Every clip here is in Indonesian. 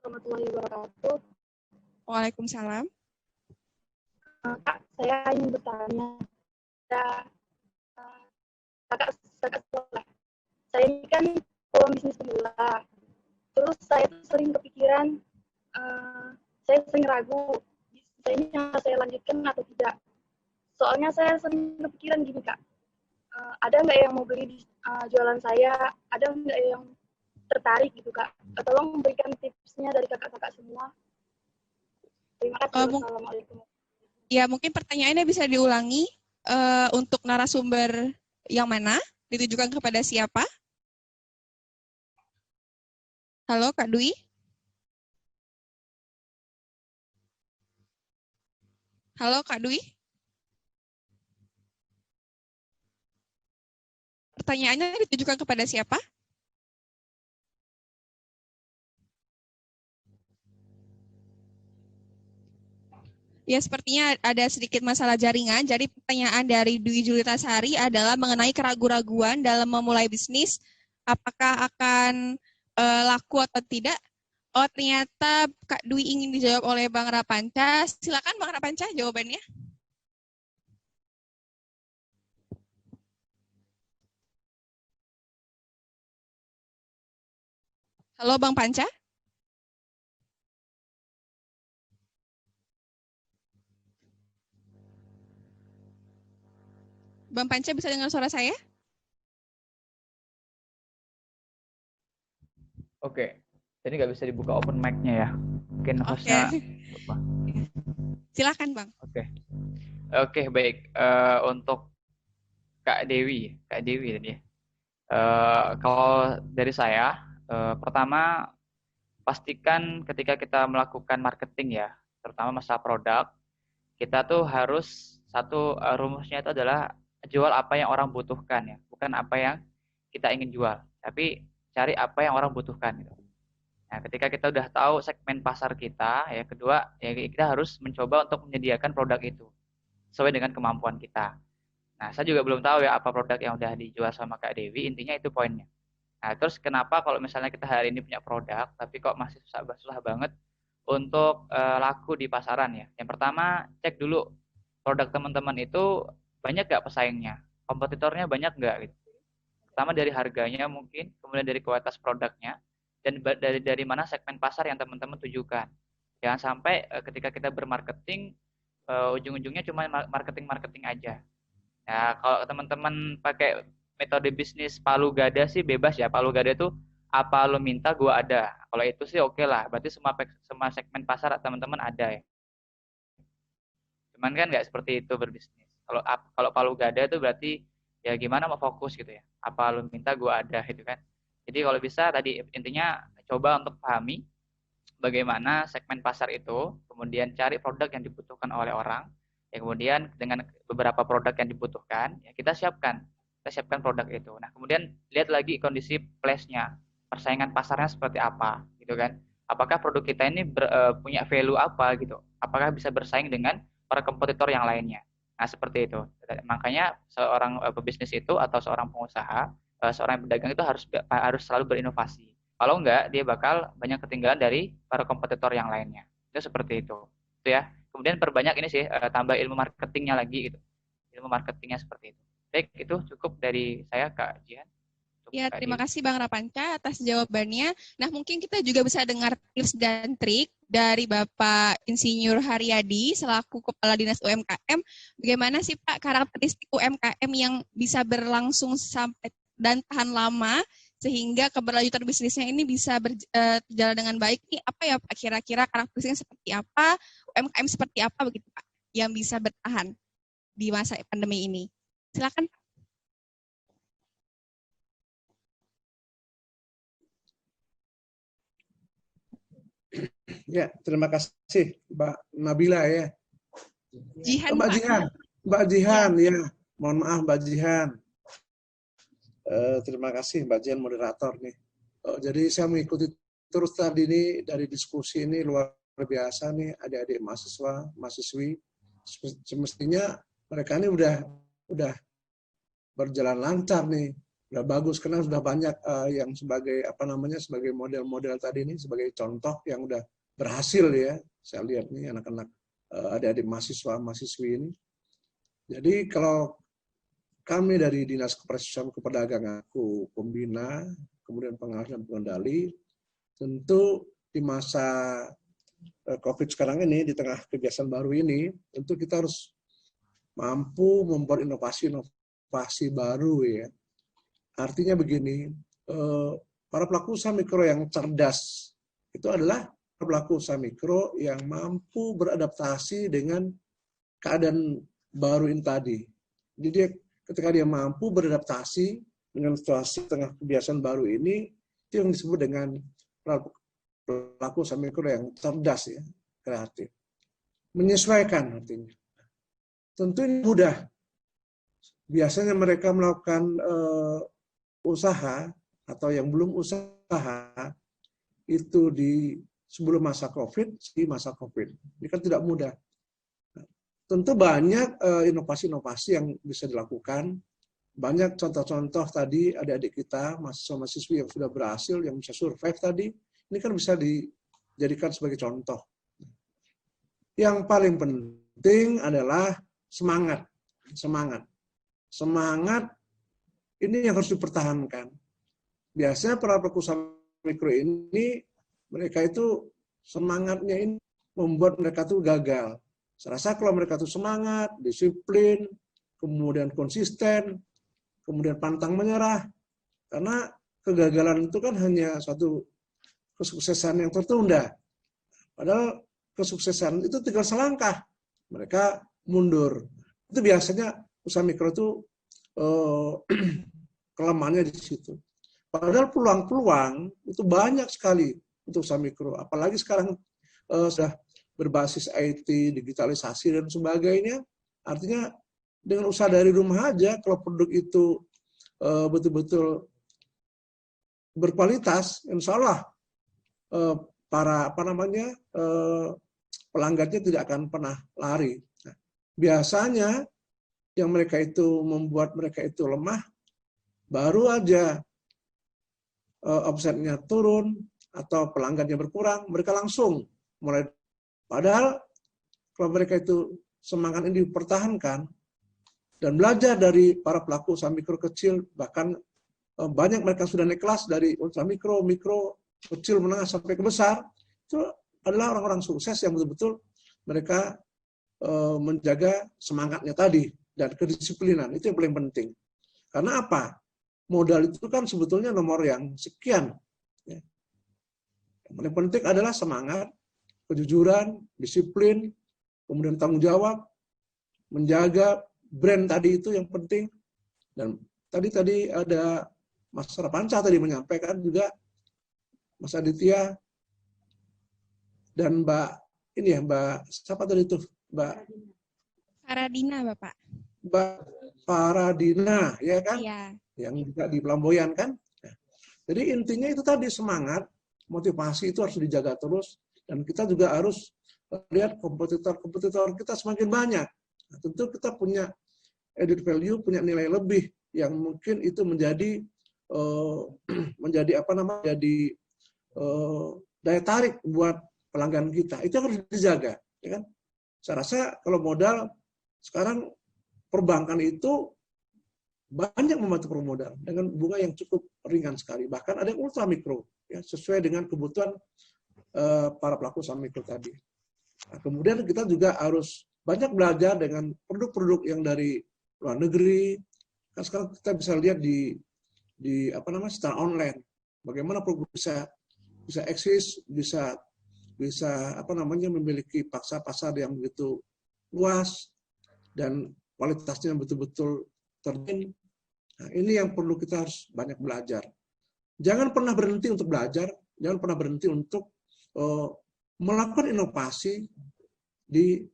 warahmatullahi wabarakatuh. Waalaikumsalam. Kak, saya ingin bertanya. Kakak sekolah. Saya ini kan peluang bisnis pemula. Terus saya tuh sering kepikiran, saya sering ragu, bisnis ini yang saya lanjutkan atau tidak. Soalnya saya sering kepikiran gini Kak, ada nggak yang mau beli jualan saya? Ada nggak yang tertarik gitu Kak? Tolong memberikan tipsnya dari kakak-kakak semua. Terima kasih. Wassalamualaikum. Ya, mungkin pertanyaannya bisa diulangi untuk narasumber yang mana? Ditujukan kepada siapa? Halo, Kak Dwi? Halo, Kak Dwi? Pertanyaannya ditujukan kepada siapa? Ya, sepertinya ada sedikit masalah jaringan. Jadi pertanyaan dari Dwi Julitasari adalah mengenai keraguan-raguan dalam memulai bisnis. Apakah akan laku atau tidak? Oh, ternyata Kak Dwi ingin dijawab oleh Bang Rapanca. Silakan Bang Rapanca jawabannya. Halo Bang Panca. Bang Panca bisa dengar suara saya? Oke, jadi nggak bisa dibuka open mic-nya ya. Mungkin hostnya lupa. Silakan Bang. Oke, baik. Untuk Kak Dewi tadi. Kalau dari saya, pertama pastikan ketika kita melakukan marketing ya, terutama masalah produk, kita tuh harus rumusnya itu adalah jual apa yang orang butuhkan ya, bukan apa yang kita ingin jual, tapi cari apa yang orang butuhkan gitu. Nah, ketika kita udah tahu segmen pasar kita, ya kedua ya kita harus mencoba untuk menyediakan produk itu sesuai dengan kemampuan kita. Nah, saya juga belum tahu ya apa produk yang udah dijual sama Kak Dewi, intinya itu poinnya. Nah, terus kenapa kalau misalnya kita hari ini punya produk, tapi kok masih susah banget untuk laku di pasaran ya? Yang pertama, cek dulu produk teman-teman itu banyak nggak pesaingnya, kompetitornya banyak nggak gitu. Pertama dari harganya mungkin, kemudian dari kualitas produknya, dan dari mana segmen pasar yang teman-teman tujukan. Jangan sampai ketika kita bermarketing, ujung-ujungnya cuma marketing aja. Ya, kalau teman-teman pakai metode bisnis palu gada sih bebas ya. Palu gada itu apa lo minta gua ada. Kalau itu sih oke lah. Berarti semua segmen pasar teman-teman ada ya. Cuman kan nggak seperti itu berbisnis. Kalau palu gada itu berarti ya gimana mau fokus gitu ya. Apa lo minta gua ada gitu kan. Jadi kalau bisa tadi intinya coba untuk pahami bagaimana segmen pasar itu, kemudian cari produk yang dibutuhkan oleh orang, ya kemudian dengan beberapa produk yang dibutuhkan, ya kita siapkan produk itu. Nah kemudian lihat lagi kondisi place-nya, persaingan pasarnya seperti apa, gitu kan? Apakah produk kita ini punya value apa gitu? Apakah bisa bersaing dengan para kompetitor yang lainnya? Nah seperti itu. Makanya seorang pebisnis itu atau seorang pengusaha, seorang pedagang itu harus selalu berinovasi. Kalau enggak, dia bakal banyak ketinggalan dari para kompetitor yang lainnya. Itu seperti itu. Itu ya. Kemudian perbanyak ini sih, tambah ilmu marketingnya lagi gitu. Ilmu marketingnya seperti itu. Baik, itu cukup dari saya, Kak Jihan. Ya, terima kasih Bang Rapanca atas jawabannya. Nah, mungkin kita juga bisa dengar tips dan trik dari Bapak Insinyur Haryadi selaku Kepala Dinas UMKM. Bagaimana sih Pak karakteristik UMKM yang bisa berlangsung sampai dan tahan lama sehingga keberlanjutan bisnisnya ini bisa berjalan dengan baik? Ini apa ya Pak kira-kira karakteristiknya seperti apa? UMKM seperti apa begitu Pak yang bisa bertahan di masa pandemi ini? Silakan Pak. Ya, terima kasih Mbak Nabila ya. Jihan, Mbak Pak. Jihan, Mbak Jihan ya. Mohon maaf Mbak Jihan. Terima kasih Mbak Jihan moderator nih. Jadi saya mengikuti terus tadi ini dari diskusi ini luar biasa nih adik-adik mahasiswa, mahasiswi. Semestinya mereka ini udah berjalan lancar nih Udah bagus karena sudah banyak yang sebagai sebagai model-model tadi ini, sebagai contoh yang udah berhasil ya. Saya lihat nih anak-anak adik-adik mahasiswa-mahasiswi ini. Jadi kalau kami dari Dinas Kepresidenan Keperdagangan, pembina, kemudian pengawas dan pengendali, tentu di masa COVID sekarang ini, di tengah kebiasaan baru ini, tentu kita harus mampu membuat inovasi baru ya. Artinya begini, para pelaku usaha mikro yang cerdas itu adalah pelaku usaha mikro yang mampu beradaptasi dengan keadaan baru ini tadi. Jadi ketika dia mampu beradaptasi dengan situasi tengah kebiasaan baru ini, itu yang disebut dengan pelaku usaha mikro yang cerdas ya, kreatif. Menyesuaikan artinya. Tentu ini mudah. Biasanya mereka melakukan usaha atau yang belum usaha itu di sebelum masa COVID, di masa COVID. Ini kan tidak mudah. Tentu banyak inovasi-inovasi yang bisa dilakukan. Banyak contoh-contoh tadi adik-adik kita, mahasiswa-mahasiswi yang sudah berhasil, yang bisa survive tadi, ini kan bisa dijadikan sebagai contoh. Yang paling penting adalah semangat. Semangat ini yang harus dipertahankan. Biasanya para pelaku usaha mikro ini, mereka itu semangatnya ini membuat mereka tuh gagal. Saya rasa kalau mereka tuh semangat, disiplin, kemudian konsisten, kemudian pantang menyerah, karena kegagalan itu kan hanya suatu kesuksesan yang tertunda. Padahal kesuksesan itu tinggal selangkah, mereka mundur. Itu biasanya usaha mikro itu kelemahannya di situ. Padahal peluang-peluang itu banyak sekali untuk usaha mikro. Apalagi sekarang sudah berbasis IT, digitalisasi, dan sebagainya. Artinya dengan usaha dari rumah aja, kalau produk itu betul-betul berkualitas, insya Allah para pelanggannya tidak akan pernah lari. Nah, biasanya yang mereka itu membuat mereka itu lemah, baru aja omsetnya turun atau pelanggannya berkurang, mereka langsung mulai. Padahal kalau mereka itu semangat ini dipertahankan dan belajar dari para pelaku usaha mikro kecil, bahkan banyak mereka sudah naik kelas dari ultra mikro, kecil, menengah sampai ke besar, itu adalah orang-orang sukses yang betul-betul mereka menjaga semangatnya tadi dan kedisiplinan. Itu yang paling penting. Karena apa? Modal itu kan sebetulnya nomor yang sekian. Yang paling penting adalah semangat, kejujuran, disiplin, kemudian tanggung jawab, menjaga brand tadi itu yang penting. Dan tadi ada Mas Rapanca tadi menyampaikan juga, Mas Aditya dan Mbak siapa tadi itu? Mbak Paradina, Bapak. Mbak Paradina, ya kan? Iya. Yang juga di Pelamboyan kan? Jadi intinya itu tadi, semangat, motivasi itu harus dijaga terus, dan kita juga harus lihat kompetitor kita semakin banyak. Nah, tentu kita punya added value, punya nilai lebih yang mungkin itu menjadi daya tarik buat pelanggan kita. Itu harus dijaga, ya kan? Saya rasa kalau modal sekarang perbankan itu banyak membantu permodal dengan bunga yang cukup ringan sekali. Bahkan ada yang ultra mikro, ya, sesuai dengan kebutuhan para pelaku usaha mikro tadi. Nah, kemudian kita juga harus banyak belajar dengan produk-produk yang dari luar negeri. Kan sekarang kita bisa lihat di secara online, bagaimana produk bisa eksis, bisa memiliki pasar yang begitu luas dan kualitasnya betul-betul terjamin. Nah, ini yang perlu kita harus banyak belajar. Jangan pernah berhenti untuk belajar, jangan pernah berhenti untuk melakukan inovasi di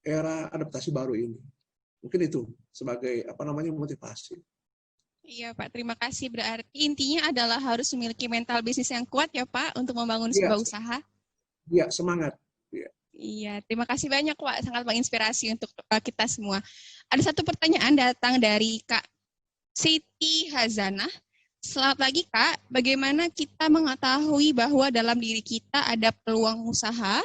era adaptasi baru ini. Mungkin itu sebagai motivasi. Iya Pak, terima kasih. Berarti intinya adalah harus memiliki mental bisnis yang kuat ya Pak untuk membangun sebuah usaha. Iya, semangat. Iya, terima kasih banyak Pak, sangat menginspirasi untuk kita semua. Ada satu pertanyaan datang dari Kak Siti Hazanah. Selamat pagi Kak, bagaimana kita mengetahui bahwa dalam diri kita ada peluang usaha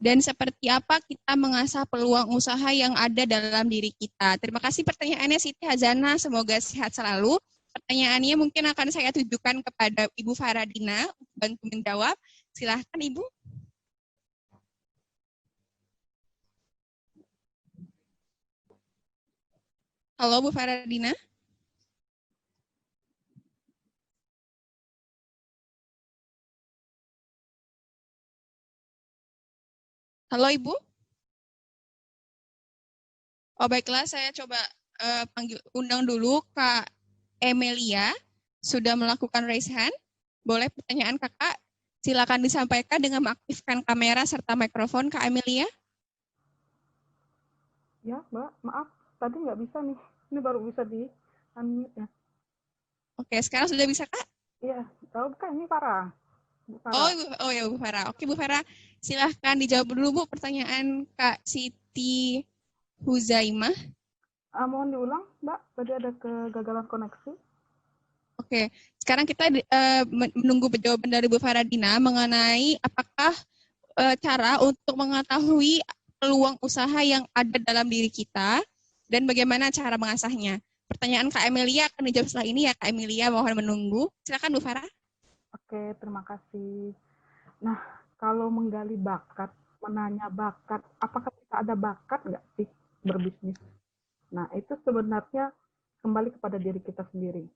dan seperti apa kita mengasah peluang usaha yang ada dalam diri kita? Terima kasih pertanyaannya Siti Hazanah, semoga sehat selalu. Pertanyaannya mungkin akan saya tujukan kepada Ibu Faradina untuk bantu menjawab. Silahkan Ibu. Halo Bu Faradina. Halo Ibu. Oh baiklah, saya coba undang dulu Kak Emilia. Sudah melakukan raise hand. Boleh pertanyaan Kakak? Silakan disampaikan dengan mengaktifkan kamera serta mikrofon Kak Emilia. Ya, Mbak, maaf. Tadi nggak bisa nih. Ini baru bisa di unmute ya. Oke, sekarang sudah bisa Kak? Iya, tahu bukan ini Farah. Bu Farah. Oh ya Bu Farah. Oke Bu Farah, silahkan dijawab dulu Bu pertanyaan Kak Siti Huzaimah. Mohon diulang, Mbak. Tadi ada kegagalan koneksi. Oke, sekarang kita menunggu jawaban dari Bu Faradina mengenai apakah cara untuk mengetahui peluang usaha yang ada dalam diri kita dan bagaimana cara mengasahnya. Pertanyaan Kak Emilia akan dijawab setelah ini ya Kak Emilia, mohon menunggu. Silakan Bu Farah. Oke, terima kasih. Nah, kalau menggali bakat, menanya bakat, apakah kita ada bakat nggak sih berbisnis? Nah, itu sebenarnya kembali kepada diri kita sendiri.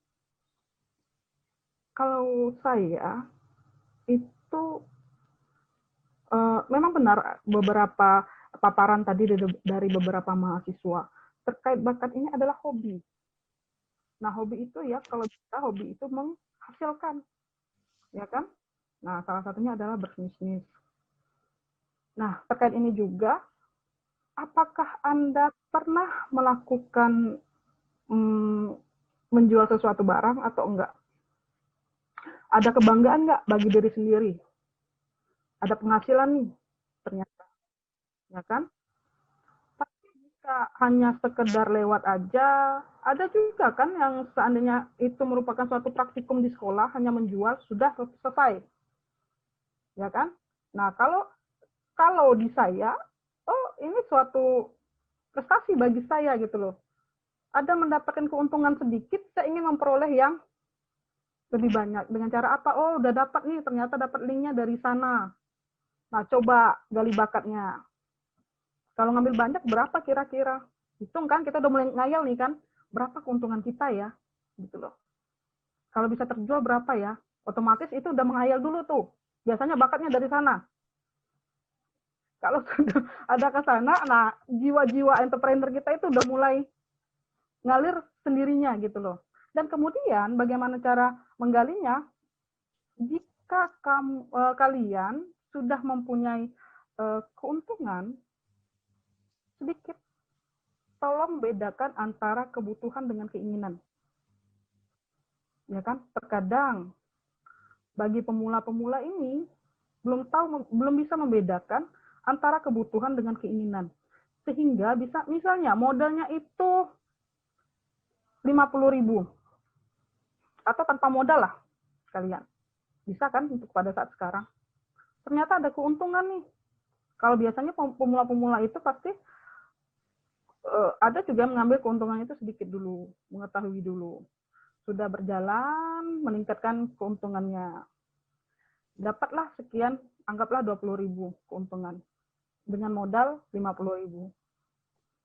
Kalau saya, itu memang benar beberapa paparan tadi dari beberapa mahasiswa. Terkait bakat ini adalah hobi. Nah, hobi itu ya, kalau kita hobi itu menghasilkan. Ya kan? Nah, salah satunya adalah berbisnis. Nah, terkait ini juga, apakah Anda pernah melakukan menjual sesuatu barang atau enggak? Ada kebanggaan enggak bagi diri sendiri? Ada penghasilan nih, ternyata. Ya kan? Tapi jika hanya sekedar lewat aja, ada juga kan yang seandainya itu merupakan suatu praktikum di sekolah, hanya menjual, sudah selesai. Ya kan? Nah, kalau di saya, oh ini suatu prestasi bagi saya gitu loh. Ada mendapatkan keuntungan sedikit, saya ingin memperoleh yang lebih banyak. Dengan cara apa? Oh, udah dapat nih, ternyata dapat linknya dari sana. Nah, coba gali bakatnya. Kalau ngambil banyak, berapa kira-kira? Hitung kan, kita udah mulai ngayal nih kan, berapa keuntungan kita ya? Gitu loh. Kalau bisa terjual berapa ya? Otomatis itu udah menghayal dulu tuh. Biasanya bakatnya dari sana. Kalau sudah ada ke sana, nah jiwa-jiwa entrepreneur kita itu udah mulai ngalir sendirinya gitu loh. Dan kemudian bagaimana cara menggalinya? Jika kalian sudah mempunyai keuntungan sedikit, tolong bedakan antara kebutuhan dengan keinginan. Ya kan? Terkadang bagi pemula-pemula ini belum bisa membedakan antara kebutuhan dengan keinginan. Sehingga bisa misalnya modalnya itu 50.000 atau tanpa modal lah kalian. Bisa kan untuk pada saat sekarang. Ternyata ada keuntungan nih. Kalau biasanya pemula-pemula itu pasti ada juga mengambil keuntungan itu sedikit dulu, mengetahui dulu. Sudah berjalan, meningkatkan keuntungannya. Dapatlah sekian, anggaplah 20.000 keuntungan. Dengan modal 50.000.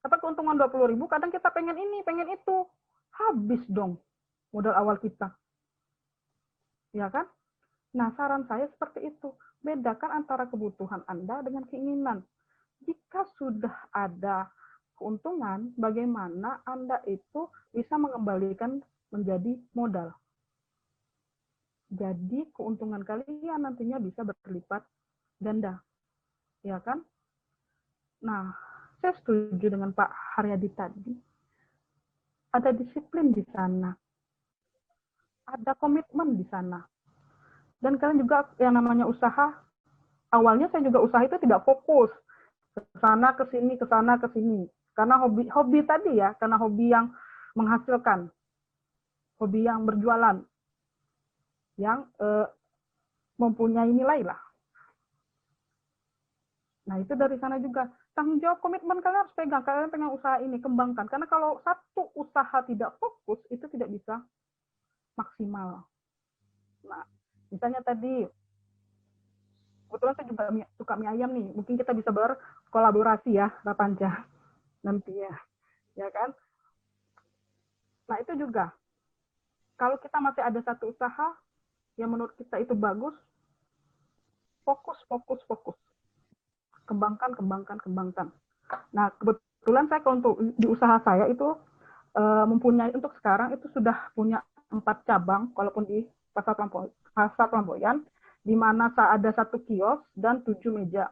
Dapat keuntungan 20.000, kadang kita pengen ini, pengen itu. Habis dong modal awal kita. Ya kan? Nah, saran saya seperti itu. Bedakan antara kebutuhan Anda dengan keinginan. Jika sudah ada keuntungan, bagaimana Anda itu bisa mengembalikan menjadi modal. Jadi keuntungan kalian nantinya bisa berlipat ganda. Ya kan? Nah, saya setuju dengan Pak Haryadi tadi. Ada disiplin di sana. Ada komitmen di sana. Dan kalian juga yang namanya usaha, awalnya saya juga usaha itu tidak fokus. Ke sana, ke sini, ke sana, ke sini. Karena hobi tadi ya, karena hobi yang menghasilkan. hobi yang berjualan, yang mempunyai nilai lah. Nah, itu dari sana juga. Tanggung jawab komitmen kalian harus pegang. Kalian pengen usaha ini, kembangkan. Karena kalau satu usaha tidak fokus, itu tidak bisa maksimal. Nah, misalnya tadi, kebetulan saya juga suka mie ayam nih. Mungkin kita bisa berkolaborasi ya, Rapanca. Nanti ya. Ya kan? Nah, itu juga. Kalau kita masih ada satu usaha yang menurut kita itu bagus, fokus. Kembangkan. Nah, kebetulan saya kalau untuk di usaha saya itu mempunyai untuk sekarang itu sudah punya 4 cabang, walaupun di pasar Flamboyan, di mana ada 1 kios dan 7 meja.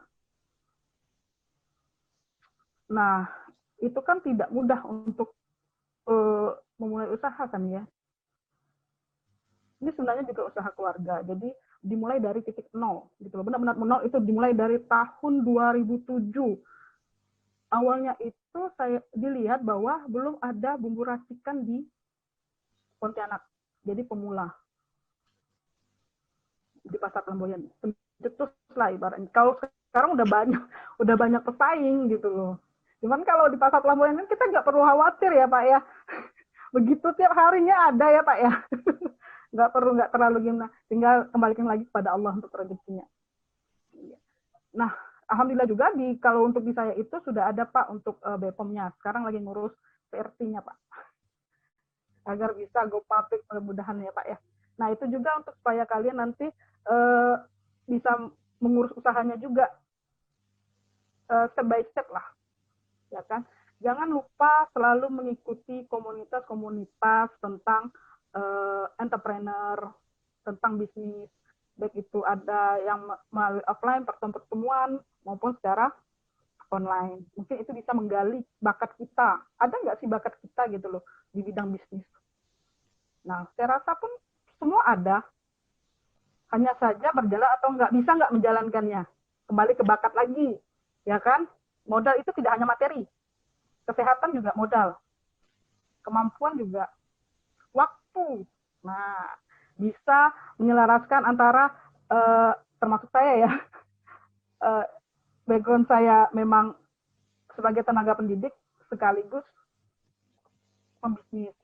Nah, itu kan tidak mudah untuk memulai usaha kan ya. Ini sebenarnya juga usaha keluarga, jadi dimulai dari titik nol, gitu loh. Benar-benar nol itu dimulai dari tahun 2007. Awalnya itu saya dilihat bahwa belum ada bumbu racikan di Pontianak, jadi pemula di pasar Flamboyan. Cetus lah ibaratnya. Kalau sekarang udah banyak pesaing gitu loh. Cuman kalau di pasar Flamboyan kita nggak perlu khawatir ya Pak ya. Begitu tiap harinya ada ya Pak ya. Nggak terlalu gimana. Tinggal kembalikan lagi kepada Allah untuk rezekinya. Nah, alhamdulillah juga kalau untuk di saya itu sudah ada Pak untuk BPOM-nya. Sekarang lagi ngurus PRT-nya Pak. Agar bisa go public mudah-mudahan ya Pak ya. Nah, itu juga untuk supaya kalian nanti bisa mengurus usahanya juga step by step lah. Ya kan? Jangan lupa selalu mengikuti komunitas-komunitas tentang entrepreneur, tentang bisnis. Baik itu ada yang melalui offline, pertemuan, maupun secara online. Mungkin itu bisa menggali bakat kita. Ada nggak sih bakat kita gitu loh di bidang bisnis? Nah, saya rasa pun semua ada. Hanya saja berjalan atau nggak menjalankannya. Kembali ke bakat lagi. Ya kan? Modal itu tidak hanya materi. Kesehatan juga modal. Kemampuan juga. Waktu. Nah, bisa menyelaraskan antara termasuk saya ya. Background saya memang sebagai tenaga pendidik sekaligus pembisnis.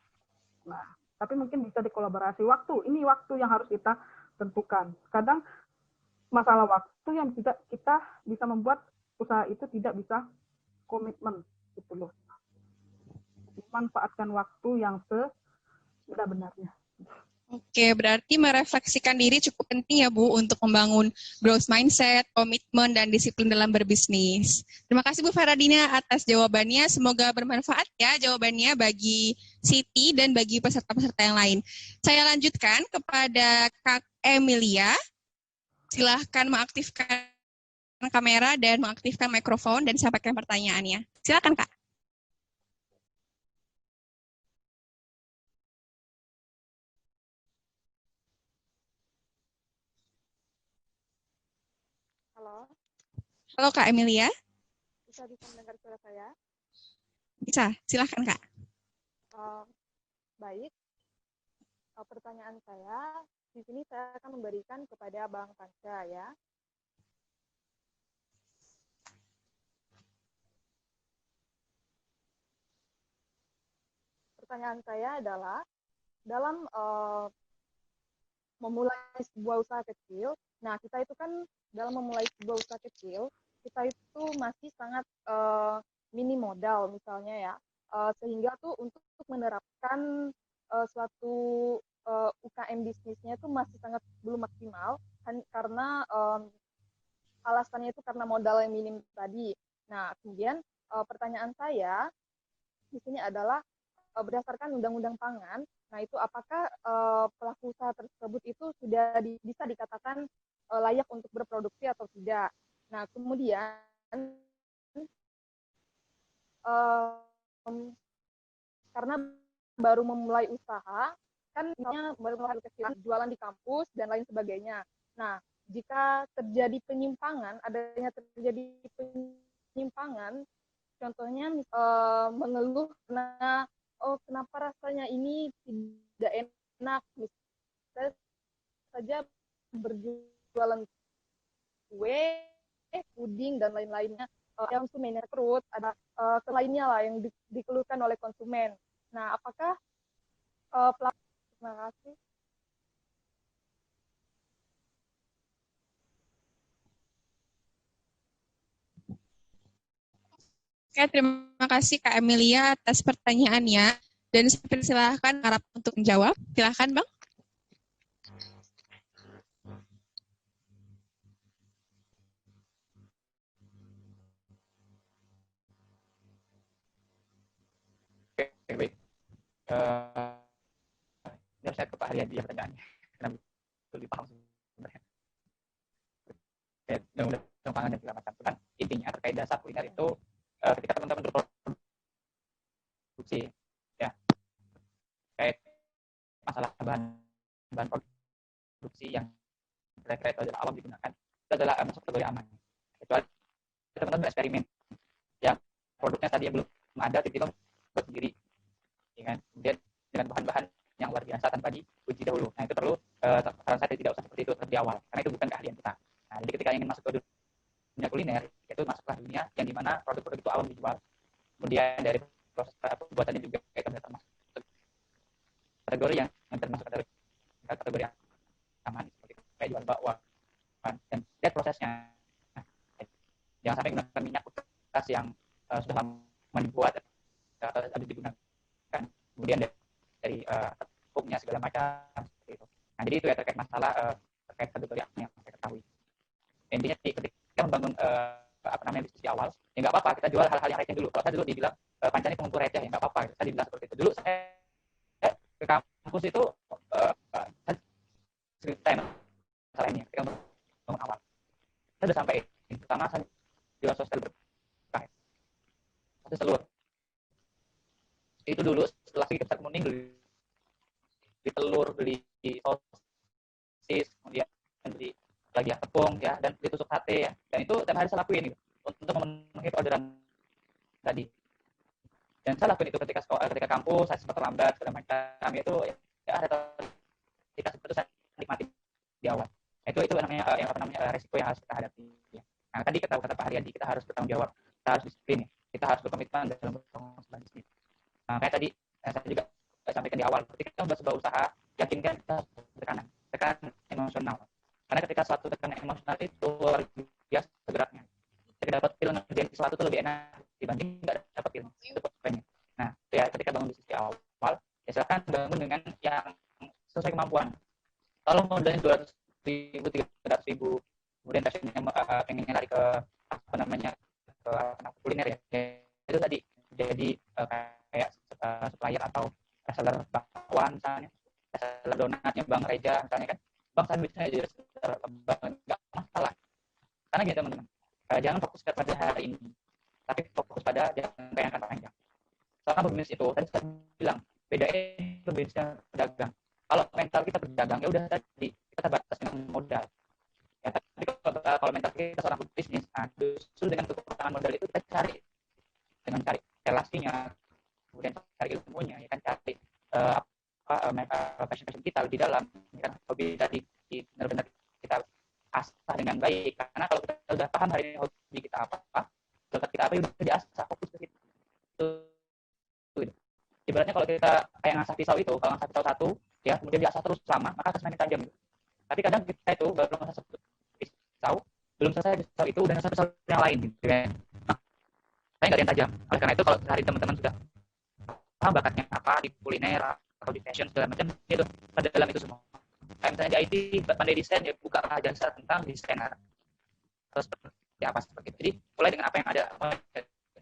Nah, tapi mungkin bisa dikolaborasi. Ini waktu yang harus kita tentukan. Kadang masalah waktu yang kita bisa membuat usaha itu tidak bisa komitmen gitu loh. Manfaatkan waktu yang sebenar-benarnya. Oke, berarti merefleksikan diri cukup penting ya Bu untuk membangun growth mindset, komitmen, dan disiplin dalam berbisnis. Terima kasih Bu Faradina atas jawabannya. Semoga bermanfaat ya jawabannya bagi Siti dan bagi peserta-peserta yang lain. Saya lanjutkan kepada Kak Emilia. Silahkan mengaktifkan kamera dan mengaktifkan mikrofon dan sampaikan pertanyaannya. Silakan Kak. Halo Kak Emilia. Bisa mendengar suara saya? Bisa, silakan Kak. Baik. Pertanyaan saya, di sini saya akan memberikan kepada Bang Panca ya. Pertanyaan saya adalah, dalam memulai sebuah usaha kecil, nah kita itu kan dalam memulai sebuah usaha kecil, kita itu masih sangat minim modal misalnya ya, sehingga tuh untuk menerapkan suatu UKM bisnisnya itu masih sangat belum maksimal, karena alasannya itu karena modal yang minim tadi. Nah, kemudian pertanyaan saya di sini adalah berdasarkan Undang-Undang Pangan, nah itu apakah pelaku usaha tersebut itu sudah bisa dikatakan layak untuk berproduksi atau tidak? Nah, kemudian karena baru memulai usaha, kan misalnya baru mulai kecil, jualan di kampus dan lain sebagainya. Nah, jika terjadi adanya terjadi penyimpangan, contohnya mengeluh karena oh kenapa rasanya ini tidak enak, misalnya saja berjualan kue, puding dan lain-lainnya, konsumennya perut, ada lainnya lah yang dikeluhkan oleh konsumen. Nah, apakah pelaku, terima kasih. Oke, terima kasih Kak Emilia atas pertanyaannya. Dan silakan harap untuk menjawab. Silakan Bang. Oke, baik. Biar saya ke Pak Haryadi ya pertanyaannya. Karena lebih paham sebenarnya. Mudah-mudahan pangan dan segala macam. Kan intinya terkait dasar kuliner itu ketika teman-teman berproduksi ya terkait masalah bahan produksi yang kira-kira itu adalah awam digunakan, itu adalah masuk kategori aman. Kecuali teman-teman bereksperimen yang produknya tadi belum ada, tiba-tiba buat sendiri, ya kan? Kemudian dengan bahan-bahan yang luar biasa tanpa diuji dahulu. Nah itu perlu saran saya tidak usah seperti itu di awal, karena itu bukan keahlian kita. Nah jadi ketika ingin masuk ke dunia kuliner, itu masuklah dunia yang dimana produk-produk itu awam dijual. Kemudian dari proses pembuatannya juga itu termasuk kategori yang termasuk kategori yang aman, seperti kayak jual bakwan dan lihat prosesnya. Nah, jangan sampai menggunakan minyak bekas yang sudah lama dibuat atau habis digunakan, kemudian dari tepungnya segala macam seperti itu. Nah jadi itu ya terkait masalah terkait kategori yang saya ketahui. Intinya ketika membangun bisnis di awal, ya nggak apa-apa kita jual hal-hal yang receh dulu. Kalau saya dulu dibilang Panca ini pengumpul receh, ya nggak apa-apa. Saya dibilang seperti itu. Dulu saya ke kampus itu cerita masalah ini ketika membangun awal. Saya sudah sampai pertama saya jual sosial berkah. Sosial telur. Itu dulu setelah kita besar kemudian beli telur, beli sosis, kemudian beli lagi ya tepung ya, dan beli tusuk sate ya. Dan itu tiap hari saya lakuin gitu, untuk memenuhi orderan tadi. Dan saya lakuin itu ketika kampus, saya sempat terlambat segala macam itu ya ada ketika seperti itu saya nikmati di awal. Itu namanya resiko yang harus kita hadapi. Ya. Nah tadi kata Pak Haryadi, kita harus bertanggung jawab, kita harus disiplin, kita harus berkomitmen dalam membangun sebuah bisnis. Nah kayak tadi saya juga sampaikan di awal, ketika kita membuat sebuah usaha, yakinkan kita harus tekanan emosional. Karena ketika suatu tekanan emosional itu luar biasa geraknya. Ketika dapat feel ngerjain sesuatu itu lebih enak dibanding nggak dapat feel. Itu poinnya. Nah itu ya ketika bangun bisnis di awal, ya silakan bangun dengan yang sesuai kemampuan. Kalau modalnya 200.000, 300.000, kemudian pengennya lari ke kuliner ya, itu tadi jadi kayak supplier atau reseller bakwan misalnya, reseller donatnya Bang Reja misalnya kan, Bang saya bisa jadi nggak masalah. Karena gitu teman-teman, jangan fokus pada hari ini, tapi fokus pada jangka yang akan panjang. Soalnya bisnis itu tadi saya bilang bedain bisnisnya pedagang. Kalau mental kita berdagang ya udah tadi kita terbatas dengan modal. Ya, tapi kalau mental kita seorang bisnis, nah justru dengan kekurangan modal itu kita cari relasinya, kemudian cari ilmunya, ya kan, cari passion kita lebih dalam, ya kan, hobi tadi benar-benar kita asah dengan baik. Karena kalau kita sudah paham hari ini hobi kita apa, bakat kita apa, udah diasah, fokus ke situ. Ibaratnya kalau kita kayak ngasah pisau itu, kalau ngasah pisau satu, ya kemudian diasah terus lama, maka akan semakin tajam. Tapi kadang kita itu baru ngasah satu pisau, belum selesai pisau itu udah ngasah pisau yang lain, gitu kan. Nah, saya nggak ada yang tajam. Oleh karena itu kalau hari teman-teman sudah paham bakatnya apa di kuliner atau di fashion segala macam, itu pada dalam itu semua. Kayak misalnya di IT, pandai desain, ya buka jasa tentang desainer. Terus seperti apa seperti itu. Jadi mulai dengan apa yang ada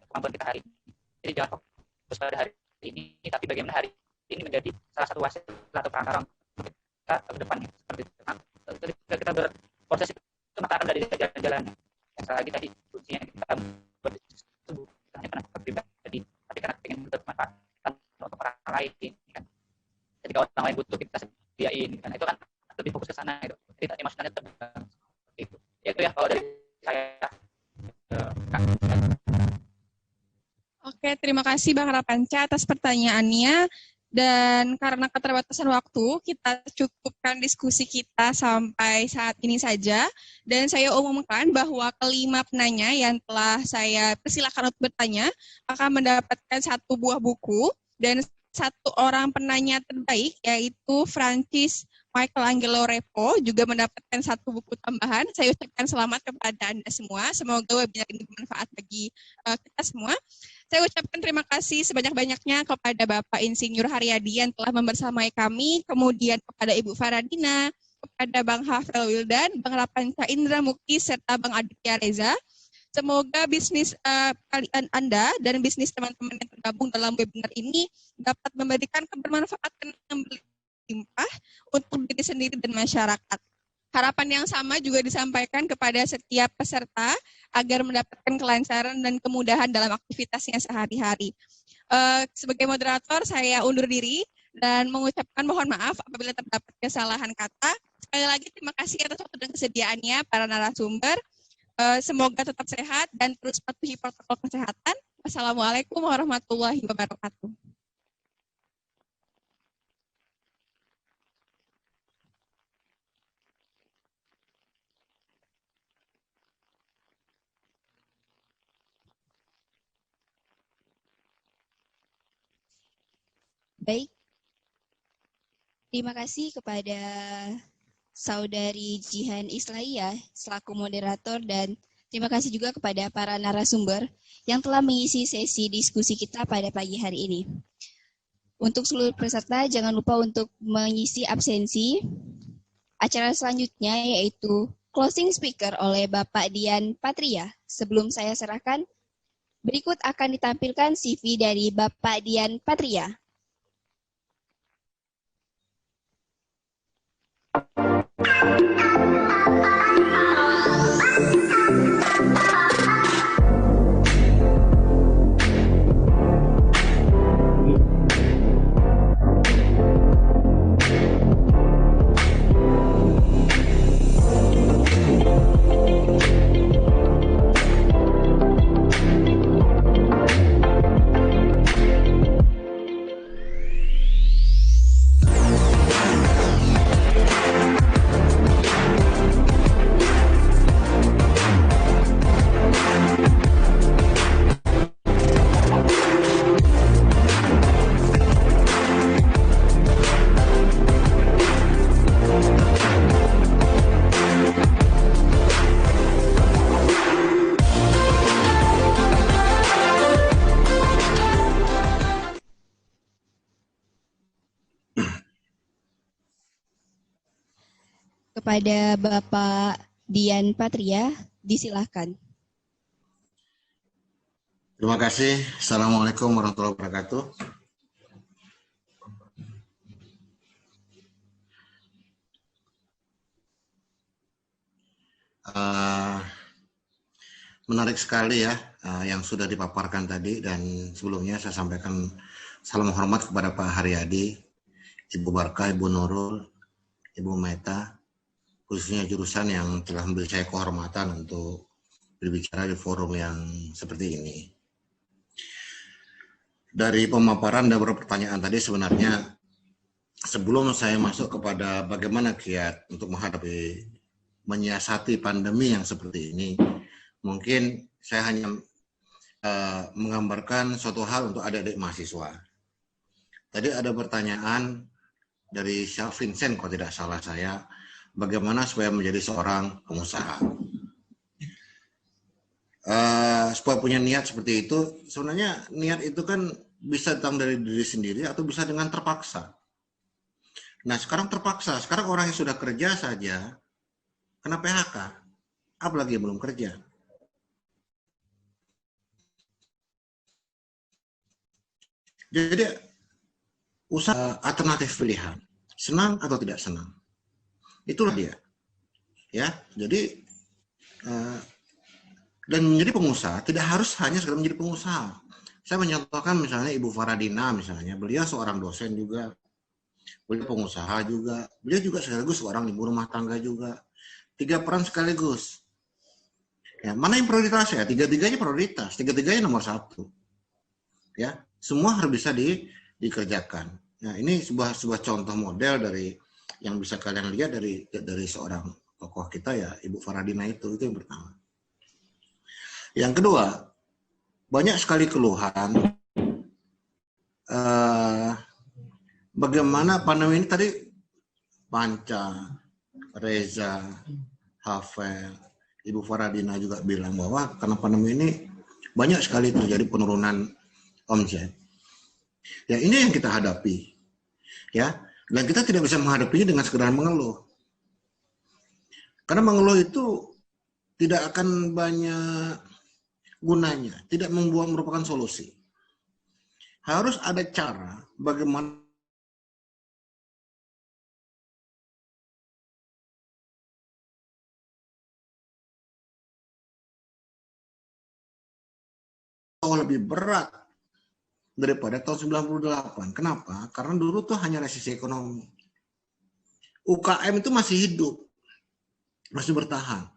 kemampuan kita hari ini. Jadi jangan fokus pada hari ini, tapi bagaimana hari ini menjadi salah satu wasit atau perantara kita ke depannya. Seperti itu. Nah, ketika kita berproses itu, maka akan dari jalan-jalannya. Yang sekali lagi tadi kuncinya kita berbisnis itu bukan hanya karena pribadi, tapi karena ingin bermanfaat untuk orang lain. Kan? Jadi kalau orang lain butuh kita sediain, kan? Itu kan lebih fokus ke sana. Gitu. Jadi emosionalnya terbang. Itu. Ya itu ya kalau dari saya. Oke, terima kasih Bang Rapanca atas pertanyaannya. Dan karena keterbatasan waktu, kita cukupkan diskusi kita sampai saat ini saja. Dan saya umumkan bahwa kelima penanya yang telah saya persilakan untuk bertanya akan mendapatkan 1 buah buku. Dan 1 orang penanya terbaik, yaitu Francis Michelangelo Repo, juga mendapatkan 1 buku tambahan. Saya ucapkan selamat kepada Anda semua. Semoga webinar ini bermanfaat bagi kita semua. Saya ucapkan terima kasih sebanyak-banyaknya kepada Bapak Insinyur Haryadi yang telah membersamai kami, kemudian kepada Ibu Faradina, kepada Bang Hafel Wildan, Bang Rapanca Indra Mukti, serta Bang Aditya Reza. Semoga bisnis kalian Anda dan bisnis teman-teman yang tergabung dalam webinar ini dapat memberikan kebermanfaatan yang berlimpah untuk diri sendiri dan masyarakat. Harapan yang sama juga disampaikan kepada setiap peserta agar mendapatkan kelancaran dan kemudahan dalam aktivitasnya sehari-hari. Sebagai moderator, saya undur diri dan mengucapkan mohon maaf apabila terdapat kesalahan kata. Sekali lagi terima kasih atas waktu dan kesediaannya para narasumber. Semoga tetap sehat dan terus patuhi protokol kesehatan. Wassalamualaikum warahmatullahi wabarakatuh. Baik, terima kasih kepada Saudari Jihan Islahiyah selaku moderator dan terima kasih juga kepada para narasumber yang telah mengisi sesi diskusi kita pada pagi hari ini. Untuk seluruh peserta, jangan lupa untuk mengisi absensi. Acara selanjutnya yaitu closing speaker oleh Bapak Dian Patria. Sebelum saya serahkan, berikut akan ditampilkan CV dari Bapak Dian Patria. Kepada Bapak Dian Patria, disilahkan. Terima kasih. Assalamualaikum warahmatullahi wabarakatuh. Menarik sekali ya yang sudah dipaparkan tadi, dan sebelumnya saya sampaikan salam hormat kepada Pak Haryadi, Ibu Barkah, Ibu Nurul, Ibu Meta, khususnya jurusan yang telah memberi saya kehormatan untuk berbicara di forum yang seperti ini. Dari pemaparan dan beberapa pertanyaan tadi, sebenarnya sebelum saya masuk kepada bagaimana kiat untuk menyiasati pandemi yang seperti ini, mungkin saya hanya menggambarkan suatu hal untuk adik-adik mahasiswa. Tadi ada pertanyaan dari Syah Vincent, kalau tidak salah saya, bagaimana supaya menjadi seorang pengusaha. Supaya punya niat seperti itu, sebenarnya niat itu kan bisa datang dari diri sendiri atau bisa dengan terpaksa. Nah sekarang terpaksa, sekarang orang yang sudah kerja saja kena PHK, apalagi yang belum kerja. Jadi usaha alternatif pilihan, senang atau tidak senang. Itulah dia, ya. Jadi dan menjadi pengusaha tidak harus hanya sekedar menjadi pengusaha. Saya menyontohkan misalnya Ibu Faradina, misalnya beliau seorang dosen juga, beliau pengusaha juga, beliau juga sekaligus seorang ibu rumah tangga juga. 3 peran sekaligus. Ya, mana yang prioritas ya? 3-3-nya prioritas, 3-3-nya nomor 1. Ya, semua harus bisa dikerjakan. Nah, ini sebuah contoh model dari yang bisa kalian lihat dari seorang tokoh kita ya, Ibu Faradina itu yang pertama. Yang kedua, banyak sekali keluhan bagaimana pandemi ini tadi Panca, Reza, Hafel, Ibu Faradina juga bilang bahwa karena pandemi ini banyak sekali terjadi penurunan omset. Ya, ini yang kita hadapi. Ya, dan kita tidak bisa menghadapinya dengan sekedar mengeluh. Karena mengeluh itu tidak akan banyak gunanya, tidak merupakan solusi. Harus ada cara bagaimana lebih berat daripada tahun 98. Kenapa? Karena dulu tuh hanya resesi ekonomi. UKM itu masih hidup, masih bertahan.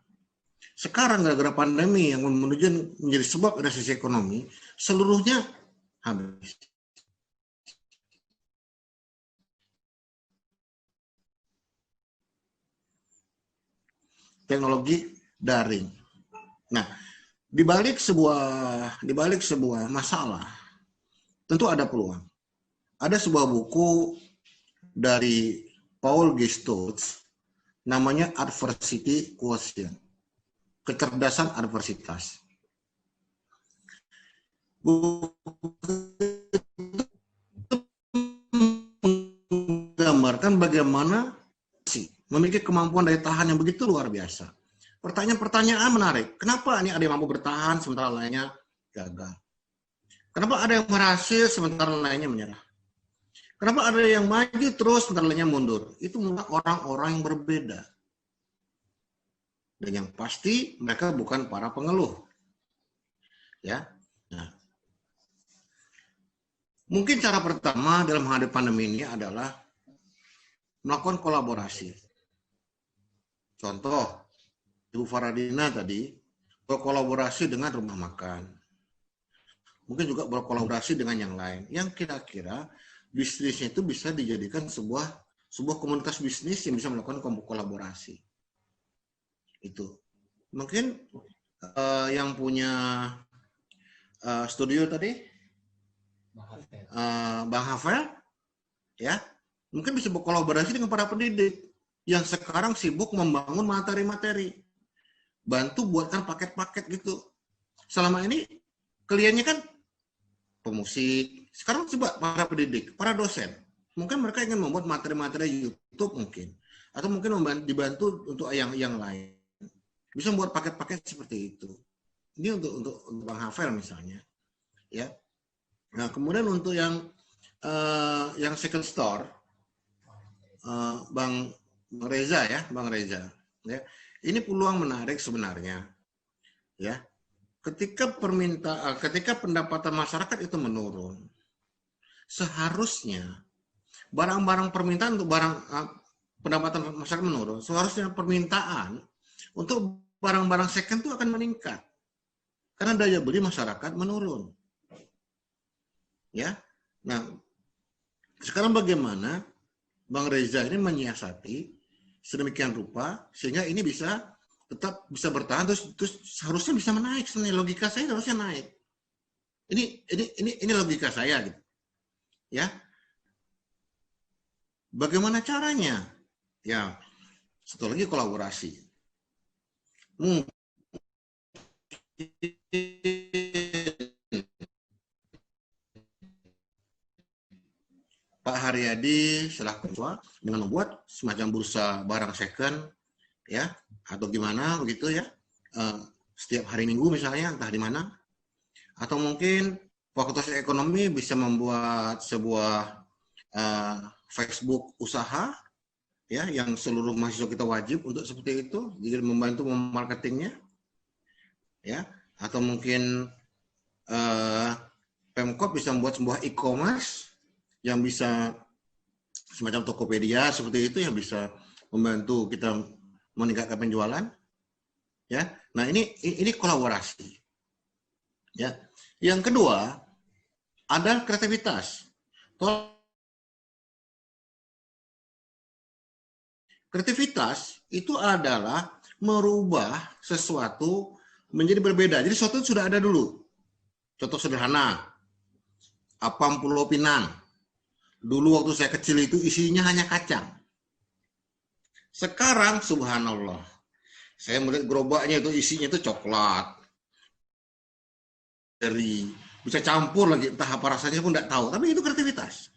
Sekarang gara-gara pandemi yang menjadi sebab resesi ekonomi, seluruhnya habis. Teknologi daring. Nah, di balik sebuah masalah, tentu ada peluang. Ada sebuah buku dari Paul G. Stutz, namanya Adversity Quotient, kecerdasan adversitas. Menggambarkan bagaimana memiliki kemampuan daya tahan yang begitu luar biasa. Pertanyaan-pertanyaan menarik. Kenapa ini ada yang mampu bertahan sementara lainnya gagal? Kenapa ada yang berhasil sementara lainnya menyerah? Kenapa ada yang maju terus sementara lainnya mundur? Itu orang-orang yang berbeda. Dan yang pasti mereka bukan para pengeluh. Ya. Nah. Mungkin cara pertama dalam menghadapi pandemi ini adalah melakukan kolaborasi. Contoh, Ibu Faradina tadi berkolaborasi dengan rumah makan. Mungkin juga berkolaborasi dengan yang lain. Yang kira-kira bisnisnya itu bisa dijadikan sebuah komunitas bisnis yang bisa melakukan kolaborasi. Itu. Mungkin yang punya studio tadi, Bang Hafel, ya, mungkin bisa berkolaborasi dengan para pendidik yang sekarang sibuk membangun materi-materi. Bantu buatkan paket-paket gitu. Selama ini kliennya kan pemusik. Sekarang coba para pendidik, para dosen. Mungkin mereka ingin membuat materi-materi YouTube mungkin. Atau mungkin dibantu untuk yang lain. Bisa membuat paket-paket seperti itu. Ini untuk Bang Hafel misalnya. Ya. Nah, kemudian untuk yang second store, Bang Reza ya, Bang Reza. Ya. Ini peluang menarik sebenarnya, ya. Ketika pendapatan masyarakat itu menurun, seharusnya barang-barang permintaan untuk pendapatan masyarakat menurun, seharusnya permintaan untuk barang-barang second itu akan meningkat, karena daya beli masyarakat menurun, ya. Nah, sekarang bagaimana Bang Reza ini menyiasati sedemikian rupa sehingga ini tetap bisa bertahan terus seharusnya bisa menaik. Sebenarnya logika saya harusnya naik. Ini logika saya gitu. Ya. Bagaimana caranya? Ya, satu lagi kolaborasi. Pak Haryadi selaku ketua dengan membuat semacam bursa barang second, ya, atau gimana begitu ya, setiap hari Minggu misalnya, entah di mana, atau mungkin Fakultas Ekonomi bisa membuat sebuah Facebook usaha, ya, yang seluruh mahasiswa kita wajib untuk seperti itu, jadi membantu memarketingnya, ya, atau mungkin Pemkot bisa membuat sebuah e-commerce yang bisa semacam Tokopedia seperti itu yang bisa membantu kita meningkatkan penjualan, ya. Nah, ini kolaborasi, ya. Yang kedua, ada kreativitas. Kreativitas itu adalah merubah sesuatu menjadi berbeda. Jadi sesuatu sudah ada dulu. Contoh sederhana, apam Pulau Pinang. Dulu waktu saya kecil itu isinya hanya kacang. Sekarang subhanallah, saya melihat gerobaknya itu isinya itu coklat. Dari bisa campur lagi, entah apa rasanya pun tidak tahu. Tapi itu kreativitas.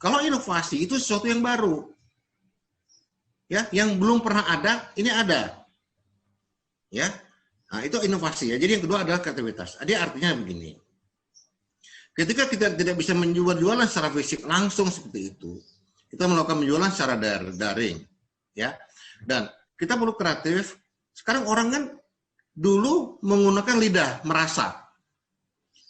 Kalau inovasi itu sesuatu yang baru. Ya, yang belum pernah ada, ini ada. Ya. Nah, itu inovasi ya. Jadi yang kedua adalah kreativitas. Jadi artinya begini. Ketika kita tidak bisa menjual-jualan secara fisik langsung seperti itu, kita melakukan penjualan secara daring, ya. Dan kita perlu kreatif. Sekarang orang kan dulu menggunakan lidah, merasa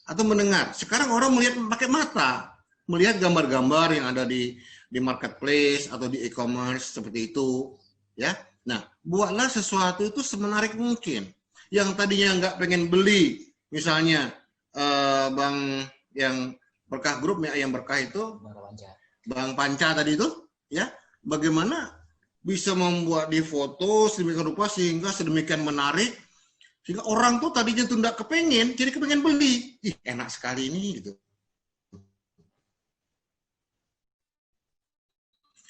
atau mendengar. Sekarang orang melihat pakai mata, melihat gambar-gambar yang ada di marketplace atau di e-commerce seperti itu, ya. Nah, buatlah sesuatu itu semenarik mungkin. Yang tadinya nggak pengen beli, misalnya Bang yang Berkah Grup, yang Berkah itu, Bang Panca tadi itu, ya, bagaimana bisa membuat di foto sedemikian rupa sehingga sedemikian menarik, sehingga orang tuh tadinya tuh nggak kepengen, jadi kepengen beli. Ih, enak sekali ini, gitu.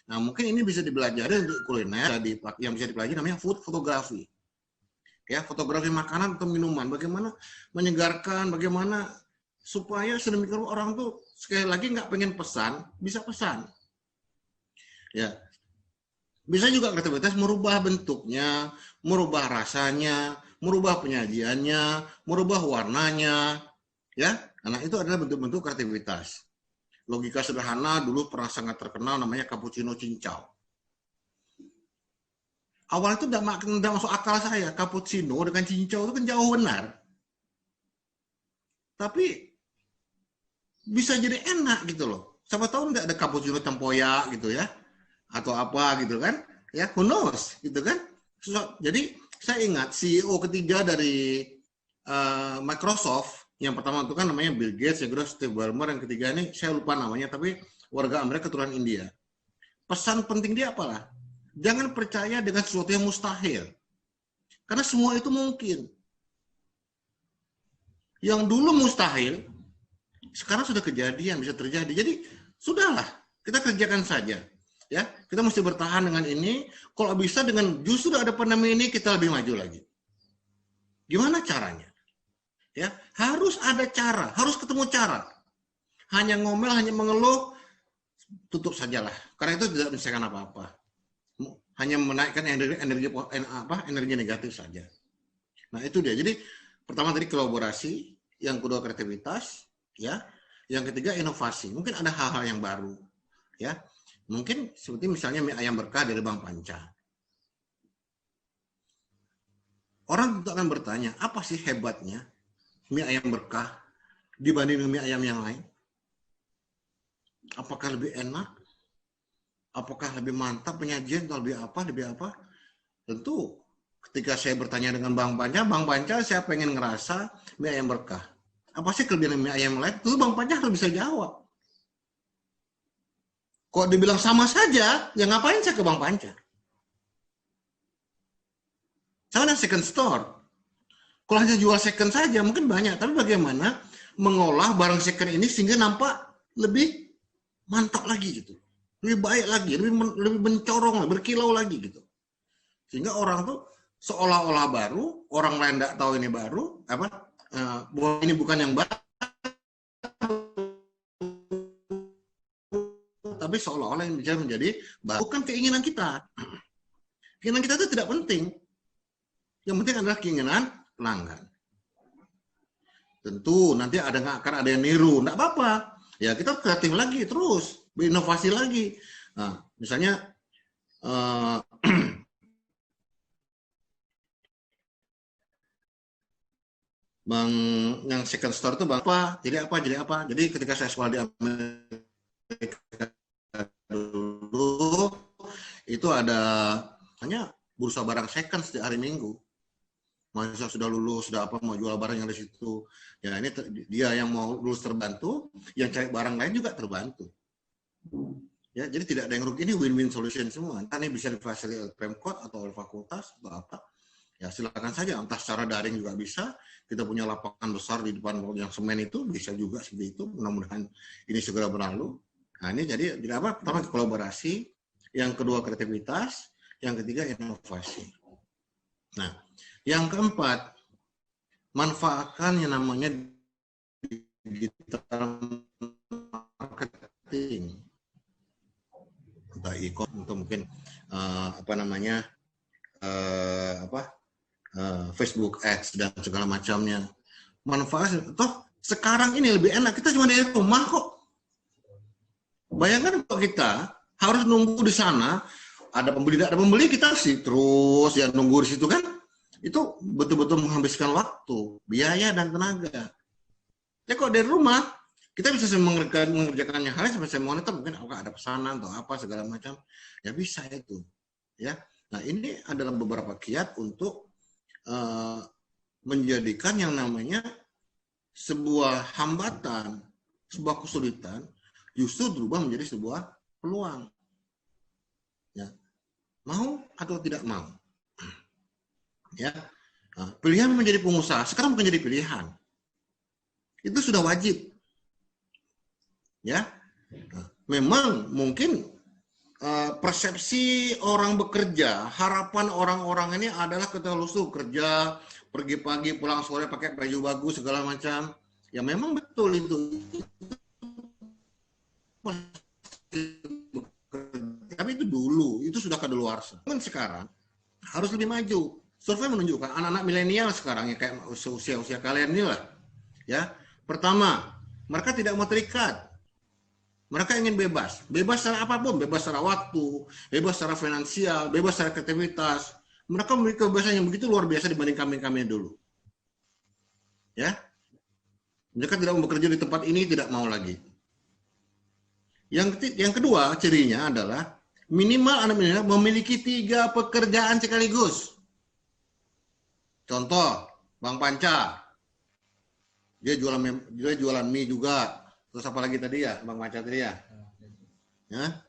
Nah, mungkin ini bisa dipelajari untuk kuliner, yang bisa dipelajari namanya food photography. Ya, fotografi makanan atau minuman, bagaimana menyegarkan, bagaimana supaya sedemikian orang tuh sekali lagi nggak pengen pesan, bisa pesan. Ya, bisa juga kreativitas merubah bentuknya, merubah rasanya, merubah penyajiannya, merubah warnanya, ya. Karena itu adalah bentuk-bentuk kreativitas. Logika sederhana dulu pernah sangat terkenal namanya cappuccino cincau. Awalnya itu tidak masuk akal saya, cappuccino dengan cincau itu kan jauh benar. Tapi bisa jadi enak gitu loh. Siapa tahu nggak ada cappuccino tempoyak gitu ya, atau apa gitu kan? Ya, who knows gitu kan? Jadi saya ingat CEO ketiga dari Microsoft, yang pertama itu kan namanya Bill Gates, yang kedua Steve Ballmer, yang ketiga ini saya lupa namanya, tapi warga Amerika keturunan India. Pesan penting dia apalah? Jangan percaya dengan sesuatu yang mustahil. Karena semua itu mungkin. Yang dulu mustahil, sekarang sudah kejadian, bisa terjadi. Jadi, sudahlah, kita kerjakan saja. Ya, kita mesti bertahan dengan ini. Kalau bisa dengan justru ada pandemi ini, kita lebih maju lagi. Gimana caranya? Ya, harus ada cara, harus ketemu cara. Hanya ngomel, hanya mengeluh, tutup sajalah. Karena itu tidak menyelesaikan apa-apa. Hanya menaikkan energi negatif saja. Nah, itu dia. Jadi pertama tadi kolaborasi, yang kedua kreativitas, ya. Yang ketiga inovasi. Mungkin ada hal-hal yang baru, ya. Mungkin seperti misalnya mie ayam Berkah dari Bang Panca. Orang tentu akan bertanya, apa sih hebatnya mie ayam Berkah dibanding mie ayam yang lain? Apakah lebih enak? Apakah lebih mantap penyajian atau lebih apa? Tentu ketika saya bertanya dengan Bang Panca saya pengen ngerasa mie ayam Berkah. Apa sih kelebihan mie ayam lain? Tentu Bang Panca harus bisa jawab. Kok dibilang sama saja, ya ngapain saya ke Bang Panca? Sama dengan second store. Kalau hanya jual second saja mungkin banyak, tapi bagaimana mengolah barang second ini sehingga nampak lebih mantap lagi gitu. Lebih baik lagi, lebih mencorong, berkilau lagi gitu. Sehingga orang tuh seolah-olah baru, orang lain tidak tahu ini baru, bahwa ini bukan yang baru, tapi seolah-olah yang bisa menjadi baru. Bukan keinginan kita. Keinginan kita itu tidak penting. Yang penting adalah keinginan pelanggan. Tentu nanti akan ada yang niru, tidak apa-apa. Ya kita kreatif lagi terus. Berinovasi lagi. Nah, misalnya Bang yang second store itu Bang apa? Jadi apa? Jadi ketika saya sekolah di Amerika dulu itu ada hanya bursa barang second setiap hari Minggu. mahasiswa sudah lulus, sudah apa, mau jual barang yang di situ. Ya ini dia yang mau lulus terbantu, yang cari barang lain juga terbantu. Ya, jadi tidak ada yang rugi, ini win-win solution semua. Entah ini bisa difasilitasi oleh Pemkot atau oleh fakultas atau apa. Ya silakan saja, entah secara daring juga bisa. Kita punya lapangan besar di depan yang semen itu, bisa juga seperti itu. Mudah-mudahan ini segera berlalu. Nah ini jadi apa? Pertama kolaborasi, yang kedua kreativitas, yang ketiga inovasi. Nah, yang keempat, manfaatkan yang namanya digital marketing. Entah e-com, atau mungkin Facebook Ads dan segala macamnya. Manfaat, toh sekarang ini lebih enak, kita cuma di rumah kok. Bayangkan kalau kita harus nunggu di sana, ada pembeli, tidak ada pembeli, kita sih terus ya nunggu di situ kan. Itu betul-betul menghabiskan waktu, biaya dan tenaga. Ya kok dari rumah, kita bisa mengerjakannya hal seperti monitor, mungkin ada pesanan atau apa segala macam, ya bisa itu. Ya, nah ini adalah beberapa kiat untuk menjadikan yang namanya sebuah hambatan, sebuah kesulitan, justru berubah menjadi sebuah peluang. Ya, mau atau tidak mau. Ya, nah, pilihan menjadi pengusaha sekarang bukan jadi pilihan, itu sudah wajib. Ya, nah, memang mungkin persepsi orang bekerja, harapan orang-orang ini adalah kita lusuh kerja, pergi pagi pulang sore pakai baju bagus segala macam. Ya memang betul itu. Tapi itu dulu, itu sudah kadaluarsa. Kan sekarang harus lebih maju. Survei menunjukkan anak-anak milenial sekarang ya kayak usia-usia kalian inilah. Ya, pertama, mereka tidak mau terikat. Mereka ingin bebas. Bebas secara apapun, bebas secara waktu, bebas secara finansial, bebas secara kreativitas. Mereka memiliki kebebasan yang begitu luar biasa dibanding kami dulu. Ya. Mereka tidak mau bekerja di tempat ini, tidak mau lagi. Yang kedua, cirinya adalah minimal anak milenial memiliki 3 pekerjaan sekaligus. Contoh, Bang Panca, dia jualan mie juga. Terus apa lagi tadi ya, Bang Panca tadi ya? Ya.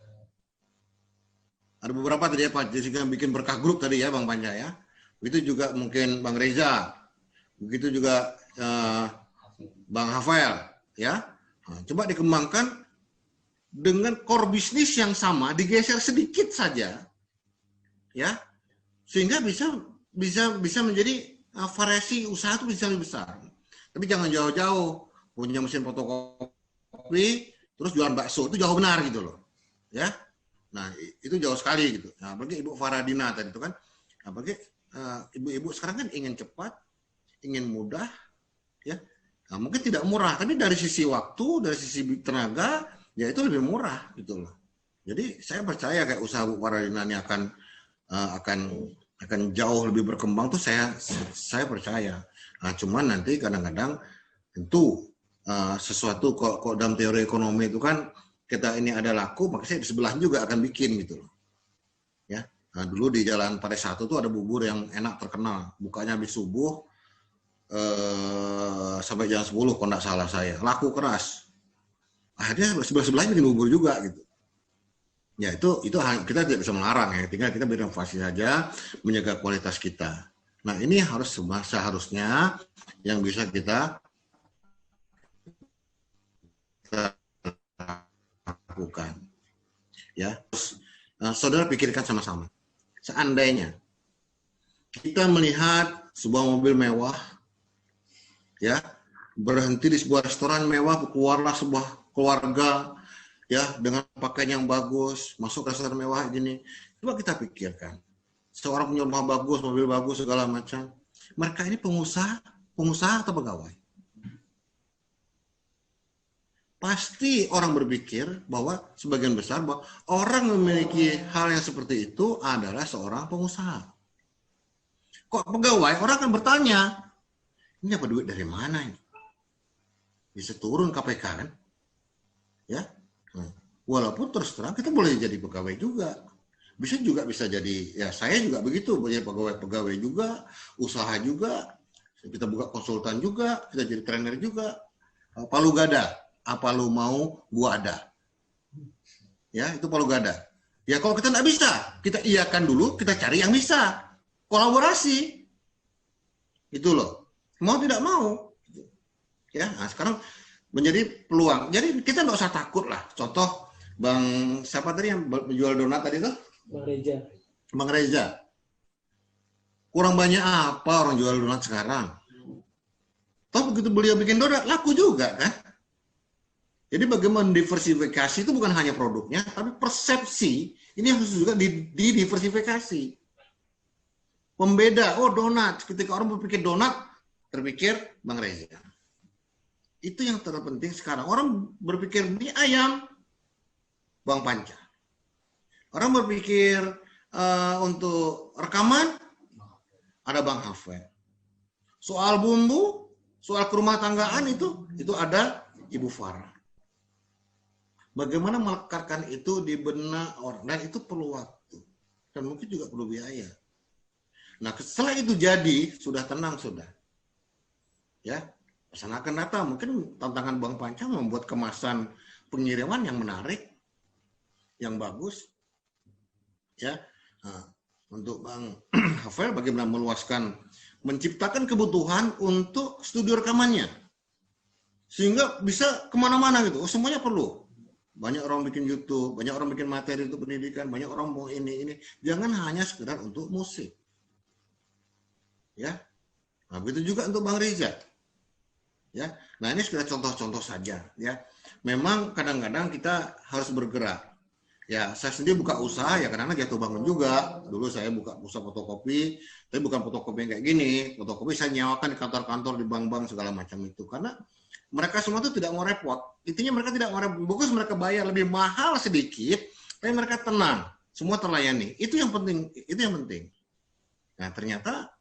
Ada beberapa tadi ya, Pak Jessica bikin berkah grup tadi ya, Bang Panca ya. Begitu juga mungkin Bang Reza, begitu juga Bang Hafael, ya. Nah, coba dikembangkan dengan core bisnis yang sama, digeser sedikit saja, ya, sehingga bisa menjadi variasi usaha itu bisa lebih besar. Tapi jangan jauh-jauh punya mesin fotokopi terus jualan bakso, itu jauh benar gitu loh, ya. Nah itu jauh sekali gitu. Nah bagi Ibu Faradina tadi itu kan, nah, bagi ibu-ibu sekarang kan ingin cepat, ingin mudah, ya. Nah, mungkin tidak murah, tapi dari sisi waktu, dari sisi tenaga, ya itu lebih murah gitu loh. Jadi saya percaya kayak usaha Bu Faradina ini akan jauh lebih berkembang tuh saya percaya. Nah, cuman nanti kadang-kadang tentu sesuatu kok dalam teori ekonomi itu kan kita ini ada laku, maka saya di sebelah juga akan bikin gitu loh. Ya. Nah, dulu di Jalan Pares 1 tuh ada bubur yang enak terkenal, bukanya habis subuh sampai jam 10 kalau nggak salah saya, laku keras. Akhirnya sebelah-sebelahnya bikin bubur juga gitu. Ya itu kita tidak bisa melarang ya, tinggal kita berinovasi saja, menjaga kualitas kita. Nah ini seharusnya yang bisa kita lakukan. Ya, saudara pikirkan sama-sama. Seandainya kita melihat sebuah mobil mewah, ya, berhenti di sebuah restoran mewah, keluarlah sebuah keluarga, ya, dengan pakaian yang bagus, masuk restoran mewah gini. Coba kita pikirkan, seorang punya rumah bagus, mobil bagus, segala macam. Mereka ini pengusaha atau pegawai? Pasti orang berpikir bahwa sebagian besar bahwa orang memiliki hal yang seperti itu adalah seorang pengusaha. Kok pegawai? Orang akan bertanya, ini apa duit dari mana ini? Bisa turun KPK kan? Ya, walaupun terus terang kita boleh jadi pegawai juga. bisa jadi ya saya juga begitu, banyak pegawai juga, usaha juga, kita buka konsultan juga, kita jadi trainer juga. Palu gada, apa lu mau, gua ada. Ya, itu palu gada. Ya kalau kita nggak bisa, kita iakan dulu, kita cari yang bisa. Kolaborasi. Itu loh. Mau tidak mau. Ya, nah sekarang menjadi peluang. Jadi kita nggak usah takut lah. Contoh Bang siapa tadi yang menjual donat tadi tuh? Bang Reza. Bang Reza. Kurang banyak apa orang jual donat sekarang? Toh begitu beliau bikin donat, laku juga kan? Jadi bagaimana diversifikasi itu bukan hanya produknya, tapi persepsi ini harus juga didiversifikasi. Pembeda, oh donat. Ketika orang berpikir donat, terpikir Bang Reza. Itu yang terpenting sekarang. Orang berpikir mie ayam, Bang Panca. Orang berpikir untuk rekaman, ada Bang Hafel. Soal bumbu, soal kerumah tanggaan itu ada Ibu Farah. Bagaimana melekarkan itu di benak orang, dan itu perlu waktu. Dan mungkin juga perlu biaya. Nah, setelah itu jadi, sudah tenang, sudah. Ya, pesan akan datang. Mungkin tantangan Bang Panca membuat kemasan pengiriman yang menarik, yang bagus. Ya, nah, untuk Bang Hafel bagaimana meluaskan, menciptakan kebutuhan untuk studio rekamannya. Sehingga bisa kemana-mana gitu. Oh, semuanya perlu. Banyak orang bikin YouTube, banyak orang bikin materi untuk pendidikan, banyak orang mau ini. Jangan hanya sekedar untuk musik. Ya, nah, begitu juga untuk Bang Reza. Ya, nah ini sekedar contoh-contoh saja. Ya, memang kadang-kadang kita harus bergerak. Ya, saya sendiri buka usaha ya karena jatuh bangun juga. Dulu saya buka usaha fotokopi, tapi bukan fotokopi yang kayak gini. Fotokopi saya nyewakan di kantor-kantor, di bank-bank segala macam itu. Karena mereka semua itu tidak mau repot. Intinya mereka tidak mau repot. Bagus mereka bayar lebih mahal sedikit, tapi mereka tenang. Semua terlayani. Itu yang penting. Itu yang penting. Nah, ternyata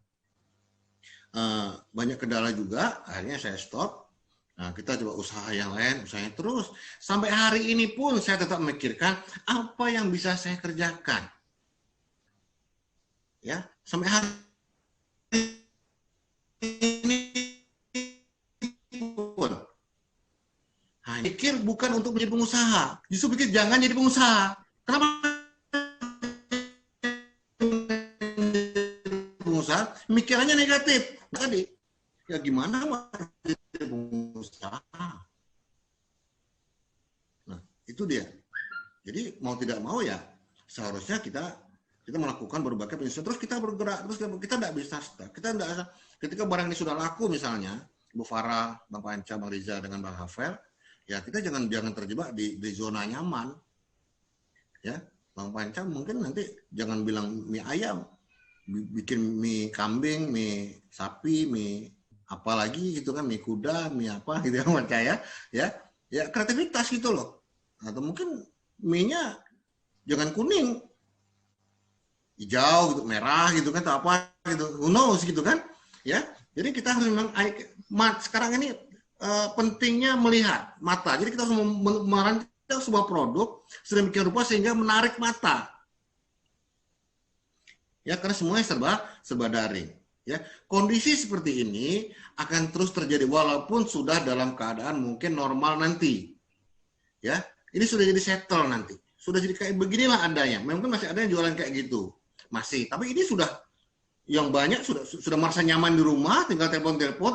banyak kendala juga. Akhirnya saya stop. Nah, kita coba usaha yang lain, usahanya terus. Sampai hari ini pun saya tetap memikirkan apa yang bisa saya kerjakan. Ya, sampai hari ini pun. Nah, pikir bukan untuk menjadi pengusaha. Justru pikir jangan jadi pengusaha. Kenapa? Pengusaha, mikirannya negatif. Tadi, ya gimana mau jadi pengusaha? Nah, itu dia. Jadi mau tidak mau ya seharusnya kita melakukan berbagai penyusunan. Terus kita bergerak, terus kita tidak bisa stuck. Kita tidak, ketika barang ini sudah laku misalnya, Bu Farah, Bang Panca, Bang Riza dengan Bang Hafel, ya kita jangan terjebak di zona nyaman. Ya, Bang Panca mungkin nanti jangan bilang mie ayam, bikin mie kambing, mie sapi, mie apa lagi gitu kan, mie kuda, mie apa gitu yang percaya, ya kreativitas gitu loh. Atau mungkin mie-nya jangan kuning, hijau gitu, merah gitu kan, atau apa gitu, who knows gitu kan, ya. Jadi kita harus memang sekarang ini pentingnya melihat mata. Jadi kita harus merancang sebuah produk sedemikian rupa sehingga menarik mata. Ya, karena semuanya serba daring. Ya, kondisi seperti ini akan terus terjadi walaupun sudah dalam keadaan mungkin normal nanti. Ya, ini sudah jadi settle nanti. Sudah jadi kayak beginilah adanya. Mungkin masih ada yang jualan kayak gitu. Masih, tapi ini sudah yang banyak sudah merasa nyaman di rumah, tinggal telepon-telepon,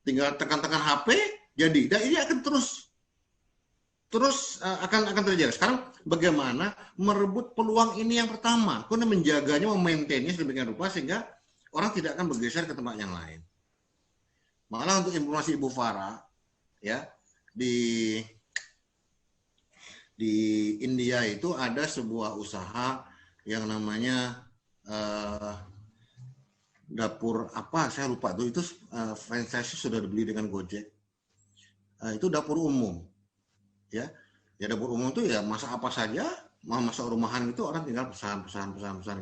tinggal tekan-tekan HP, jadi. Dan ini akan terus akan terjadi. Sekarang bagaimana merebut peluang ini yang pertama, kemudian menjaganya, memaintainnya sedemikian rupa sehingga orang tidak akan bergeser ke tempat yang lain. Malah untuk informasi Ibu Farah, ya di India itu ada sebuah usaha yang namanya dapur apa saya lupa tuh, itu franchise sudah dibeli dengan Gojek. Itu dapur umum. Ya dapur umum itu ya masak apa saja, masak rumahan itu orang tinggal pesan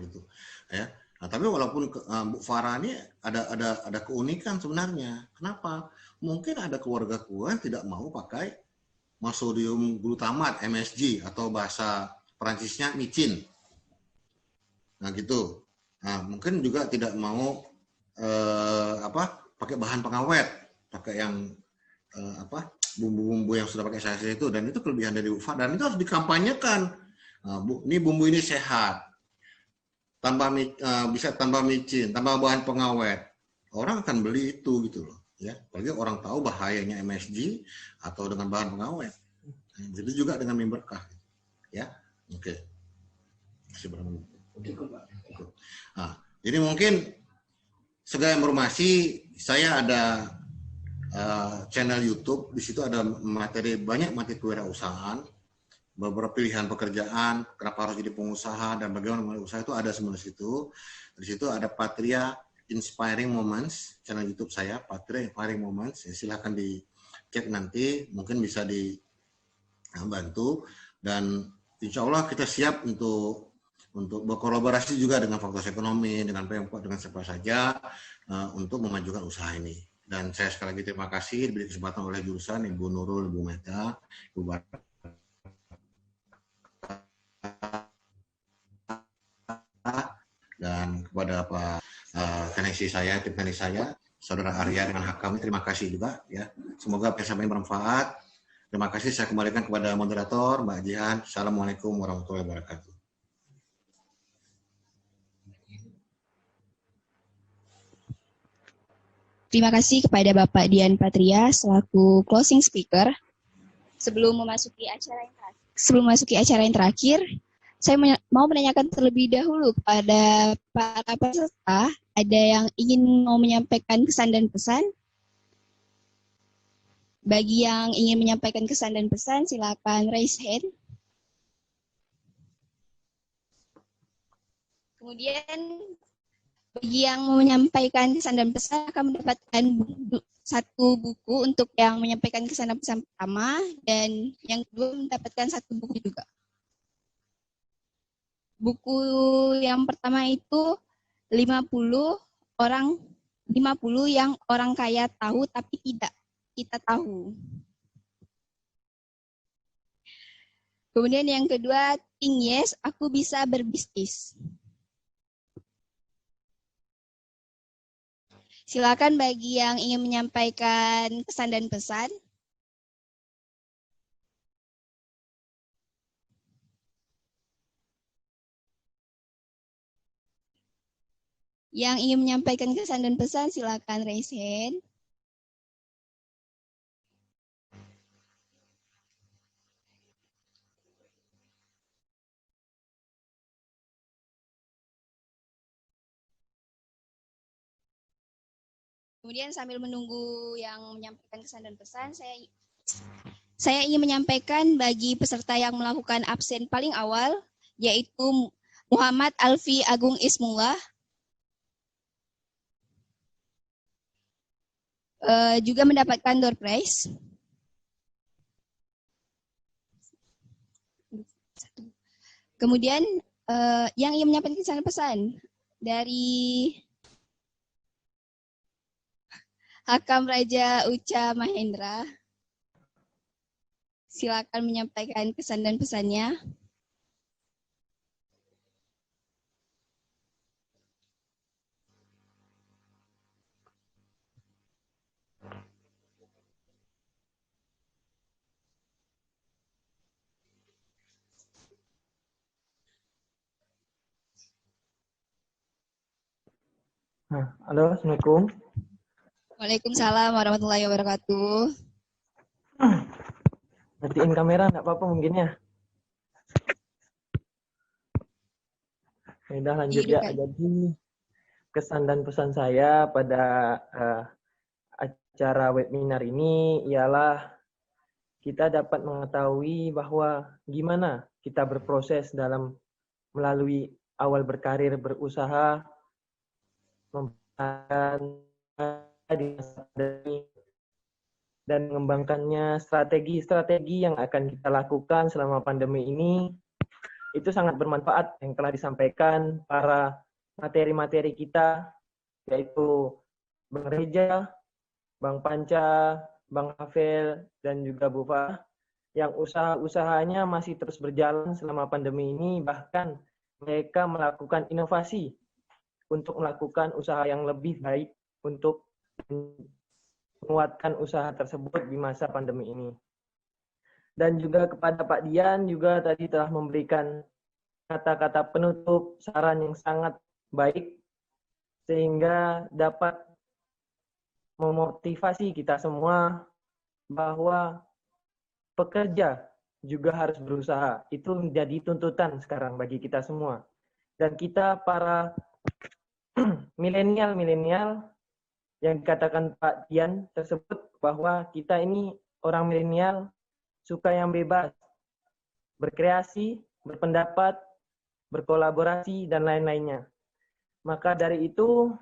gitu. Ya. Nah, tapi walaupun Bu Farah ini ada keunikan sebenarnya. Kenapa? Mungkin ada keluarga yang tidak mau pakai sodium glutamat (MSG) atau bahasa Perancisnya micin. Nah gitu. Nah mungkin juga tidak mau pakai bahan pengawet, pakai yang bumbu-bumbu yang sudah pakai saya itu, dan itu kelebihan dari UFA dan itu harus dikampanyekan. Nah, ini bumbu ini sehat, bisa tambah micin, tambah bahan pengawet, orang akan beli itu gitu loh ya. Apalagi orang tahu bahayanya MSG atau dengan bahan pengawet. Jadi juga dengan mie berkah ya. Oke. Masih berapa menit? Nah, jadi mungkin segala informasi, saya ada channel YouTube, di situ ada banyak materi kewirausahaan, beberapa pilihan pekerjaan, kenapa harus jadi pengusaha dan bagaimana mulai usaha, itu ada semua di situ. Di situ ada Patria Inspiring Moments, channel YouTube saya, Patria Inspiring Moments. Ya, silahkan dicek nanti, mungkin bisa dibantu. Dan insya Allah kita siap untuk berkolaborasi juga dengan Fakultas Ekonomi, dengan Pemkot, dengan siapa saja untuk memajukan usaha ini. Dan saya sekali lagi terima kasih diberi kesempatan oleh jurusan Ibu Nurul, Ibu Meta, Ibu Barka, dan kepada Pak teknisi saya, tim teknis saya, Saudara Arya dengan hak kami, terima kasih juga ya. Semoga apa yang sampai bermanfaat. Terima kasih, saya kembalikan kepada moderator Mbak Jihan. Assalamualaikum warahmatullahi wabarakatuh. Terima kasih kepada Bapak Dian Patria selaku closing speaker. Sebelum memasuki acara yang terakhir, saya mau menanyakan terlebih dahulu kepada para peserta, ada yang ingin mau menyampaikan kesan dan pesan? Bagi yang ingin menyampaikan kesan dan pesan, silakan raise hand. Kemudian bagi yang mau menyampaikan kesan dan pesan akan mendapatkan satu buku untuk yang menyampaikan kesan dan pesan pertama, dan yang kedua mendapatkan satu buku juga. Buku yang pertama itu 50 yang orang kaya tahu tapi tidak kita tahu. Kemudian yang kedua, Think Yes, Aku Bisa Berbisnis. Silakan bagi yang ingin menyampaikan kesan dan pesan. Yang ingin menyampaikan kesan dan pesan, silakan raise hand. Kemudian sambil menunggu yang menyampaikan kesan dan pesan, saya ingin menyampaikan bagi peserta yang melakukan absen paling awal, yaitu Muhammad Alfi Agung Ismullah, juga mendapatkan door prize. Kemudian yang ingin menyampaikan kesan dan pesan dari Hakam Raja Uca Mahendra, silakan menyampaikan kesan dan pesannya. Halo, Assalamualaikum. Waalaikumsalam warahmatullahi wabarakatuh. Matiin kamera nggak apa-apa mungkin ya? Udah lanjut ya. Jadi kesan dan pesan saya pada acara webinar ini ialah kita dapat mengetahui bahwa gimana kita berproses dalam melalui awal berkarir berusaha, mempertahankan dan mengembangkannya, strategi-strategi yang akan kita lakukan selama pandemi ini itu sangat bermanfaat yang telah disampaikan para materi-materi kita, yaitu Bang Reja, Bang Panca, Bang Hafel, dan juga Bu Fah, yang usaha-usahanya masih terus berjalan selama pandemi ini, bahkan mereka melakukan inovasi untuk melakukan usaha yang lebih baik untuk menguatkan usaha tersebut di masa pandemi ini. Dan juga kepada Pak Dian juga tadi telah memberikan kata-kata penutup, saran yang sangat baik sehingga dapat memotivasi kita semua bahwa pekerja juga harus berusaha. Itu menjadi tuntutan sekarang bagi kita semua. Dan kita para milenial yang dikatakan Pak Dian tersebut bahwa kita ini orang milenial suka yang bebas, berkreasi, berpendapat, berkolaborasi, dan lain-lainnya. Maka dari itu,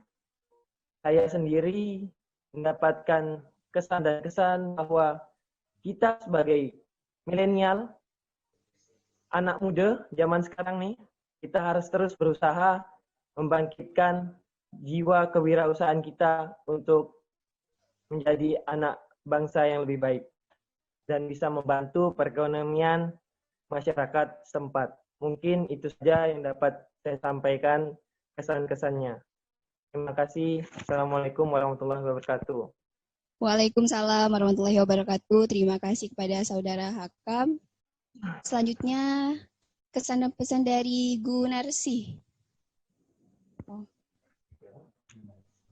saya sendiri mendapatkan kesan dan kesan bahwa kita sebagai milenial, anak muda zaman sekarang nih, kita harus terus berusaha membangkitkan jiwa kewirausahaan kita untuk menjadi anak bangsa yang lebih baik dan bisa membantu perekonomian masyarakat setempat. Mungkin itu saja yang dapat saya sampaikan kesan-kesannya. Terima kasih. Assalamualaikum warahmatullahi wabarakatuh. Waalaikumsalam warahmatullahi wabarakatuh. Terima kasih kepada Saudara Hakam. Selanjutnya, kesan dan pesan dari Gu Narsi.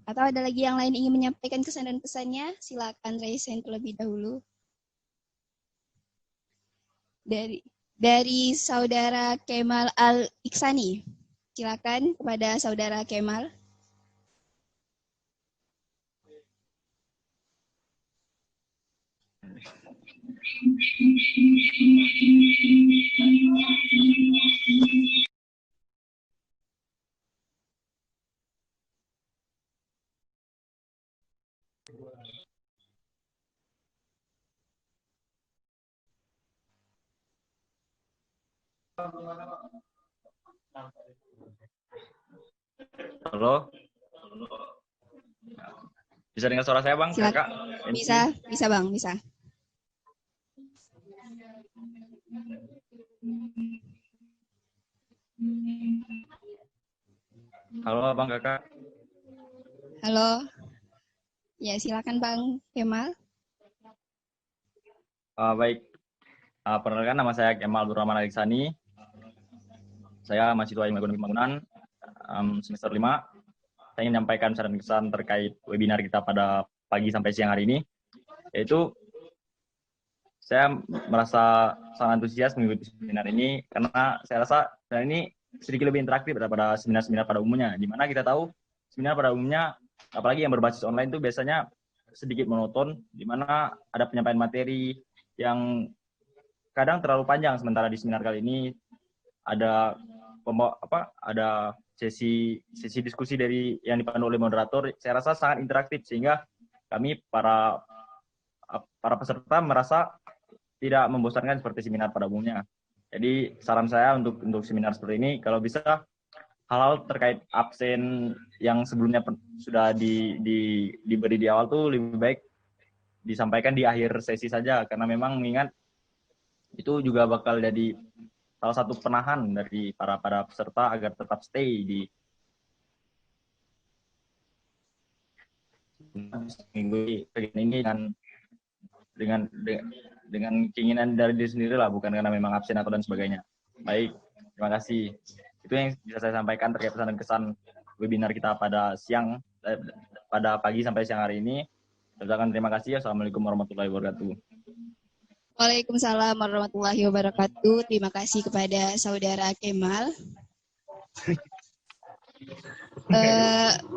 Atau ada lagi yang lain ingin menyampaikan kesan dan pesannya? Silakan raise hand terlebih dahulu. Dari Saudara Kemal Al-Iksani. Silakan kepada Saudara Kemal. Halo. Bisa dengar suara saya, Bang? Silakan. Kakak? Bisa Bang, bisa. Halo, Bang, Kakak. Halo. Ya, silakan Bang Kemal. Baik. Perkenalkan, nama saya Kemal Abdurrahman Al-Iksani. Saya mahasiswa Ilmu Ekonomi Pembangunan semester 5. Saya ingin menyampaikan saran kesan terkait webinar kita pada pagi sampai siang hari ini. Yaitu, saya merasa sangat antusias mengikuti seminar ini karena saya rasa seminar ini sedikit lebih interaktif daripada seminar-seminar pada umumnya. Di mana kita tahu seminar pada umumnya, apalagi yang berbasis online itu biasanya sedikit monoton, di mana ada penyampaian materi yang kadang terlalu panjang. Sementara di seminar kali ini ada sesi diskusi dari yang dipandu oleh moderator. Saya rasa sangat interaktif sehingga kami para peserta merasa tidak membosankan seperti seminar pada umumnya. Jadi saran saya untuk seminar seperti ini, kalau bisa hal-hal terkait absen yang sebelumnya sudah diberi di awal tuh lebih baik disampaikan di akhir sesi saja, karena memang mengingat itu juga bakal jadi salah satu penahan dari para peserta agar tetap stay di minggu ini dengan keinginan dari diri sendiri lah, bukan karena memang absen atau dan sebagainya. Baik, terima kasih. Itu yang bisa saya sampaikan terkait pesan dan kesan webinar kita pada pagi sampai siang hari ini. Terima kasih. Assalamualaikum warahmatullahi wabarakatuh. Waalaikumsalam warahmatullahi wabarakatuh. Terima kasih kepada Saudara Kemal.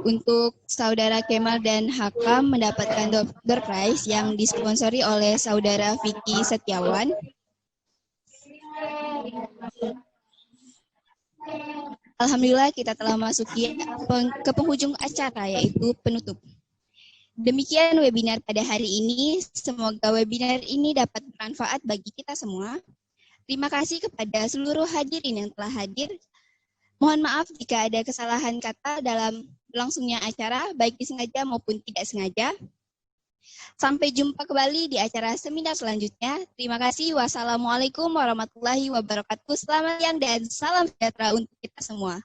Untuk Saudara Kemal dan Hakam mendapatkan door prize yang disponsori oleh Saudara Vicky Setiawan. Alhamdulillah kita telah masuki ke penghujung acara, yaitu penutup. Demikian webinar pada hari ini. Semoga webinar ini dapat bermanfaat bagi kita semua. Terima kasih kepada seluruh hadirin yang telah hadir. Mohon maaf jika ada kesalahan kata dalam berlangsungnya acara, baik disengaja maupun tidak sengaja. Sampai jumpa kembali di acara seminar selanjutnya. Terima kasih. Wassalamualaikum warahmatullahi wabarakatuh. Selamat siang dan salam sejahtera untuk kita semua.